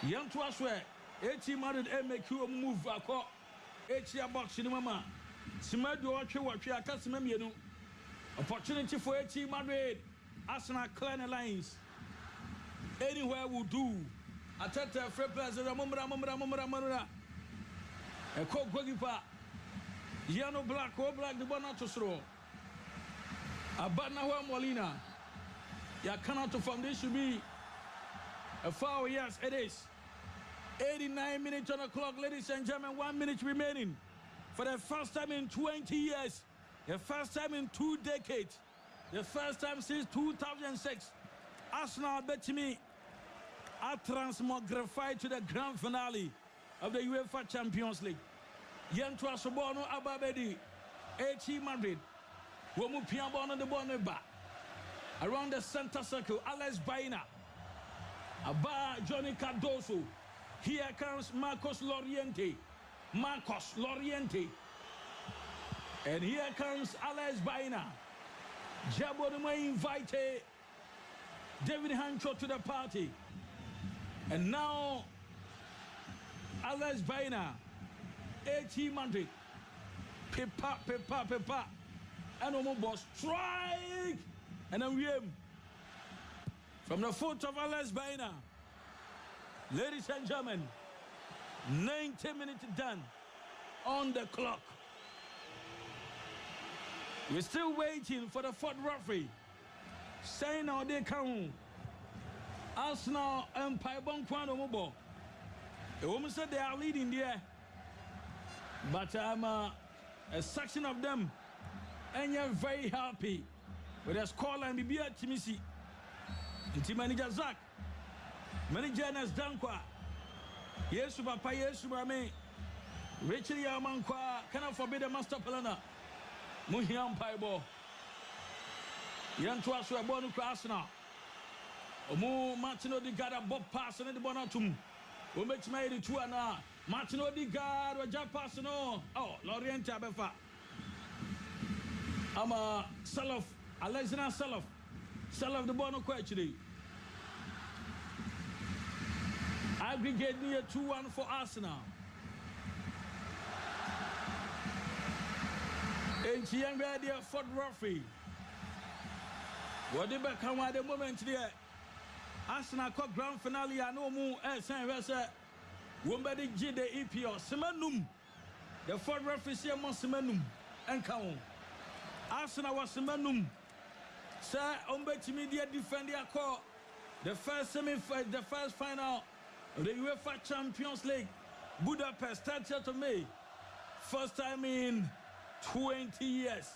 Young to us where 80 Madrid MQ move a call 8 year box in Mama. Simadu Watcha Casimamiano. Opportunity for 80 Madrid, Arsenal Clan Alliance. Anywhere will do. Atata free plaza Ramumra a coke gogipa Yano black or black the bonato throw a Banawa Molina ya cannot from this should be a foul. Yes, it is 89 minutes on the clock, ladies and gentlemen. 1 minute remaining for the first time in 20 years, the first time in 2 decades, the first time since 2006. Arsenal bet me are transmogrified to the grand finale of the UEFA Champions League. Yentua Sobono Ababedi, 80 Madrid, Womu Piambono de Boneba. Around the center circle, Alex Baina, Abba Johnny Cardoso. Here comes Marcos Loriente. And here comes Alex Baina. Jabonuma invited David Hancho to the party. And now, Alex Baina, 80 Madrid, Pepa, and Omobo strike, and then we from the foot of Alex Baina. Ladies and gentlemen, 90 minutes done on the clock. We're still waiting for the fourth referee. Saying how they come. Arsenal and Paibon Kwano Mobo. The woman said they are leading there. But a section of them and you're very happy with the scoreline Bibia Timisi. And team manager Zach. Manager Nas Dankwa. Yes, Papa, yes, Mame. Rachel Yamankwa cannot forbid the master planner. Muhiam Paibo. Yan Twasu a born to Arsenal. Omo Martino di Gada Bob pass and the Bonatum. Who makes me 2 and Martino di Gada or Jap pass no. Oh, Lorienta Befa. I'm a Salof, Alexander Salof. Salof the Bono actually. Aggregate near 2-1 for Arsenal. And she young ready for Ruffy. What did become at the moment there? Arsenal caught grand finale. I know more as Saint Vessa. Wombadi G the EPO. Semanum. The fourth referee here must Semanum. And count. Arsenal was Semanum. Sir, Umbeti Media defend their call. The first the first final of the UEFA Champions League. Budapest, 30th of May. First time in 20 years.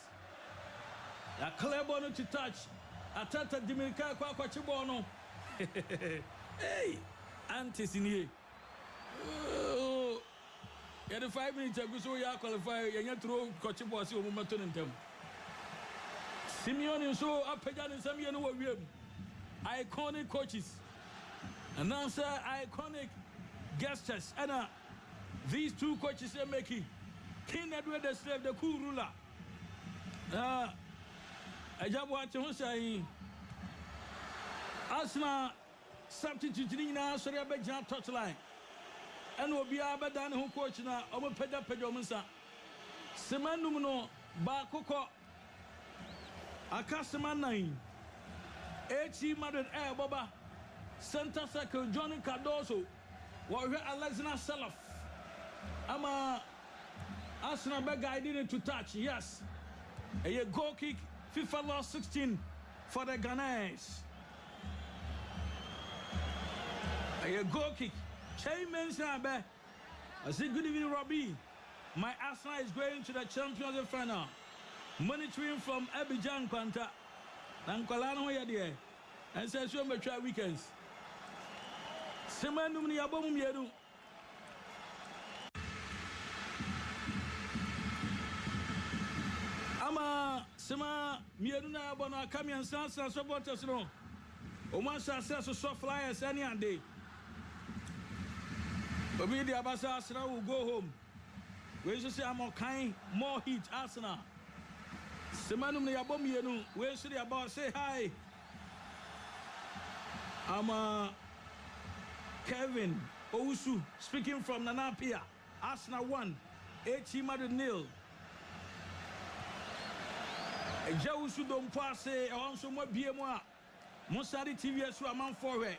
A clear bono to touch. Atata Dominica Kwachibono. Hey, Antis in here. Oh, yeah, the 5 minutes ago, so you qualify. You throw Kochibos or Mumaton in them. Simeone so up again in some year. Iconic coaches. Announcer, iconic gestures. And these two coaches are making King Edward the slave, the cool ruler. Ajabo ate ho sai. Arsenal substitute ni na sori abegina touchline. Eno obia abeda ne ho coach na omo peda omo nsa. Semanum no ba kokọ Akasema 9 AC Madrid Boba Center Circle Johnny Cardoso Warrior Alexander Salaf Ama Arsenal be guiding to touch, yes. A goal kick, FIFA Law 16 for the Ghanaians. A goal kick. Champions I say good evening, Robbie. My Arsenal is going to the Champions League final. Monitoring from Abidjan, Quanta. Nankolano here, and says you may try weekends. Semanum Niabom Yedu. Ama Sema Mieduna Bona Kamian Sansa supporters no. Oman Sansa so flyers any day. Obi the Abasa Arsenal will go home. We should say I'm kind, more heat Arsenal. Semanum Niabom Yenu, we should about say hi. I'm Kevin Ousu speaking from Nanapia. Arsenal 1, AC Madrid 0. Jausu don't pass on some more BMA. Monsari TV as a man for it.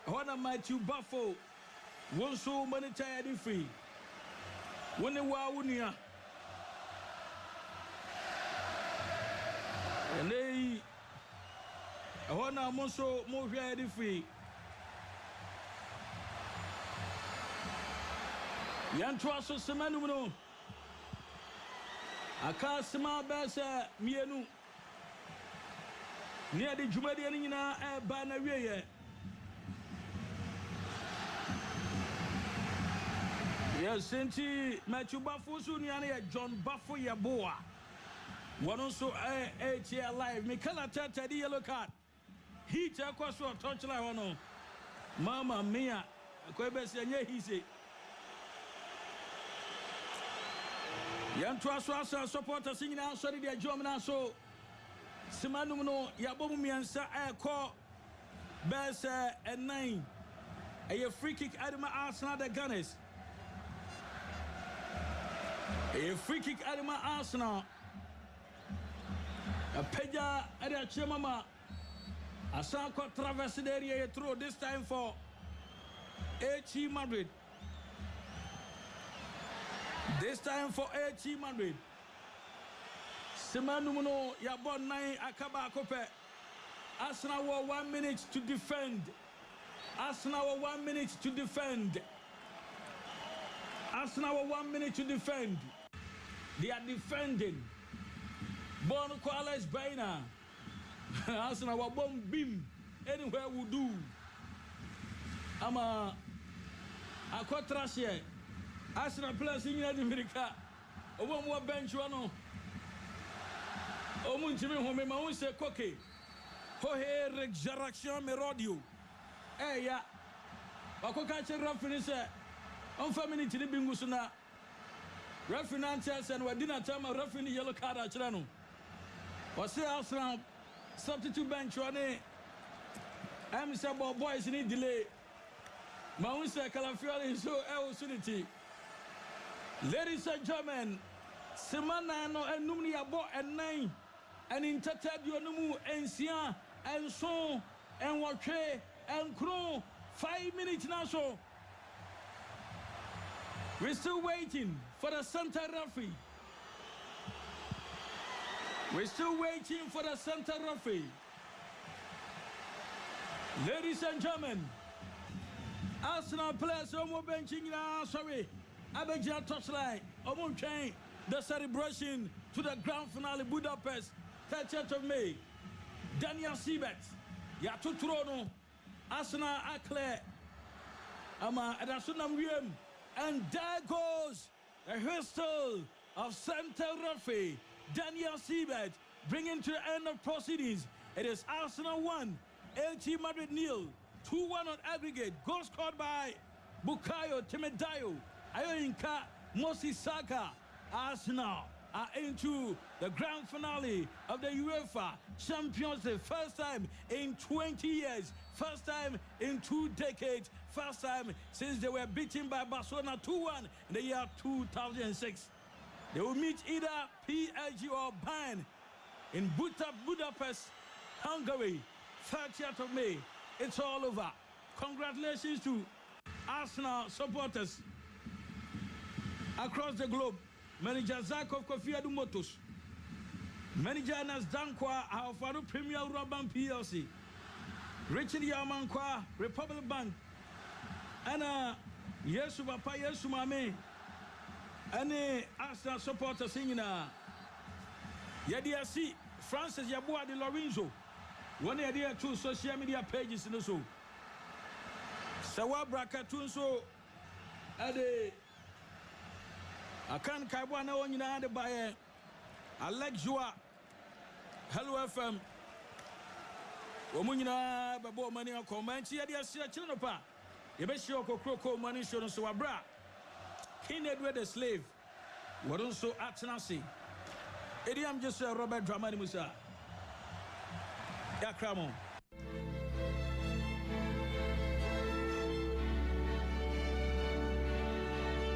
Honor Matthew Buffo. One so many tired free. When the Wawunia. And they honor Monso more free. Yantuaso Semanu. Akasema Bessa Mienu. Near the Jumadianina Banaria. Yes, Senti Matthew Buffo Suniania, John Buffo Yaboa. One also a live. Mikala Tata, the yellow card. Heat across your touchline. Ono. Mama Mia. Quebes and he say. Yantuasa supporters singing out, sorry, their German so. Simanuno, Yabomiansa, air call, Bessa and 9. A free kick, Adama Arsenal, the Gunners. A free kick, Adama Arsenal. A Peja, Ada Chemama. A Sanko traverse the area through this time for AC Madrid. This time for AC Madrid. Semanumuno Yabon 9 Akaba Kope. Arsenal were 1 minute to defend. Arsenal were 1 minute to defend. Arsenal were 1 minute to defend. They are defending. Bon Kuala is Baina. Arsenal were bomb beam. Anywhere we do. Ama Akotrasie. Arsenal players in America. Omo mo bench wano. Omo ntimi home ma won se koke. Ho he resurrection me radio. Ya. Akoka che referee se on family ni bingu so na. Referee nantes and we dinner time referee yellow card a kira no. O se Arsenal substitute bench one. I'm say boys need delay. Ma won se Calafiori so sunity. Ladies and gentlemen, Semana no enumni abo and 9 and interted your numu and sia and so and watche and crow 5 minutes now so. We're still waiting for the center referee. We're still waiting for the center referee. Ladies and gentlemen, Arsenal players almost benching now, sorry. Abidjan touchline, Omon train the celebration to the grand finale Budapest, 30th of May. Daniel Siebert, Yatu Trono, Arsenal Akle, Ama Adasunam Wiem, and there goes a whistle of center referee Daniel Siebert, bringing to the end of proceedings. It is Arsenal 1, AC Madrid 0, 2-1 on aggregate. Goal scored by Bukayo Temedayo. Ayoinka Mosi Saka, Arsenal are into the grand finale of the UEFA Champions League. First time in 20 years, first time in 2 decades, first time since they were beaten by Barcelona 2-1 in the year 2006. They will meet either PSG or Bayern in Budapest, Hungary, 30th of May. It's all over. Congratulations to Arsenal supporters across the globe. Manager Zakov Kofi Adumotos, Manager Anas Dankwa, Alfaro Premier Urban PLC, Richard Yamankwa, Republic Bank, and Yesu Papa Yesu Mame, and Arsenal supporters singing Yadia Francis Yabua de Lorenzo, one idea 2 social media pages in the show. Sawa Brakatunso, Ade. I can't Kaiwana on you now by Alexua Hello FM. Omunina Babo Money on Comanche, Yadia Chinopa. You bet your Coco money shown so a bra. King Edward the slave. What also at Nasi. Idiom just Robert Dramani Musa. Yakramo.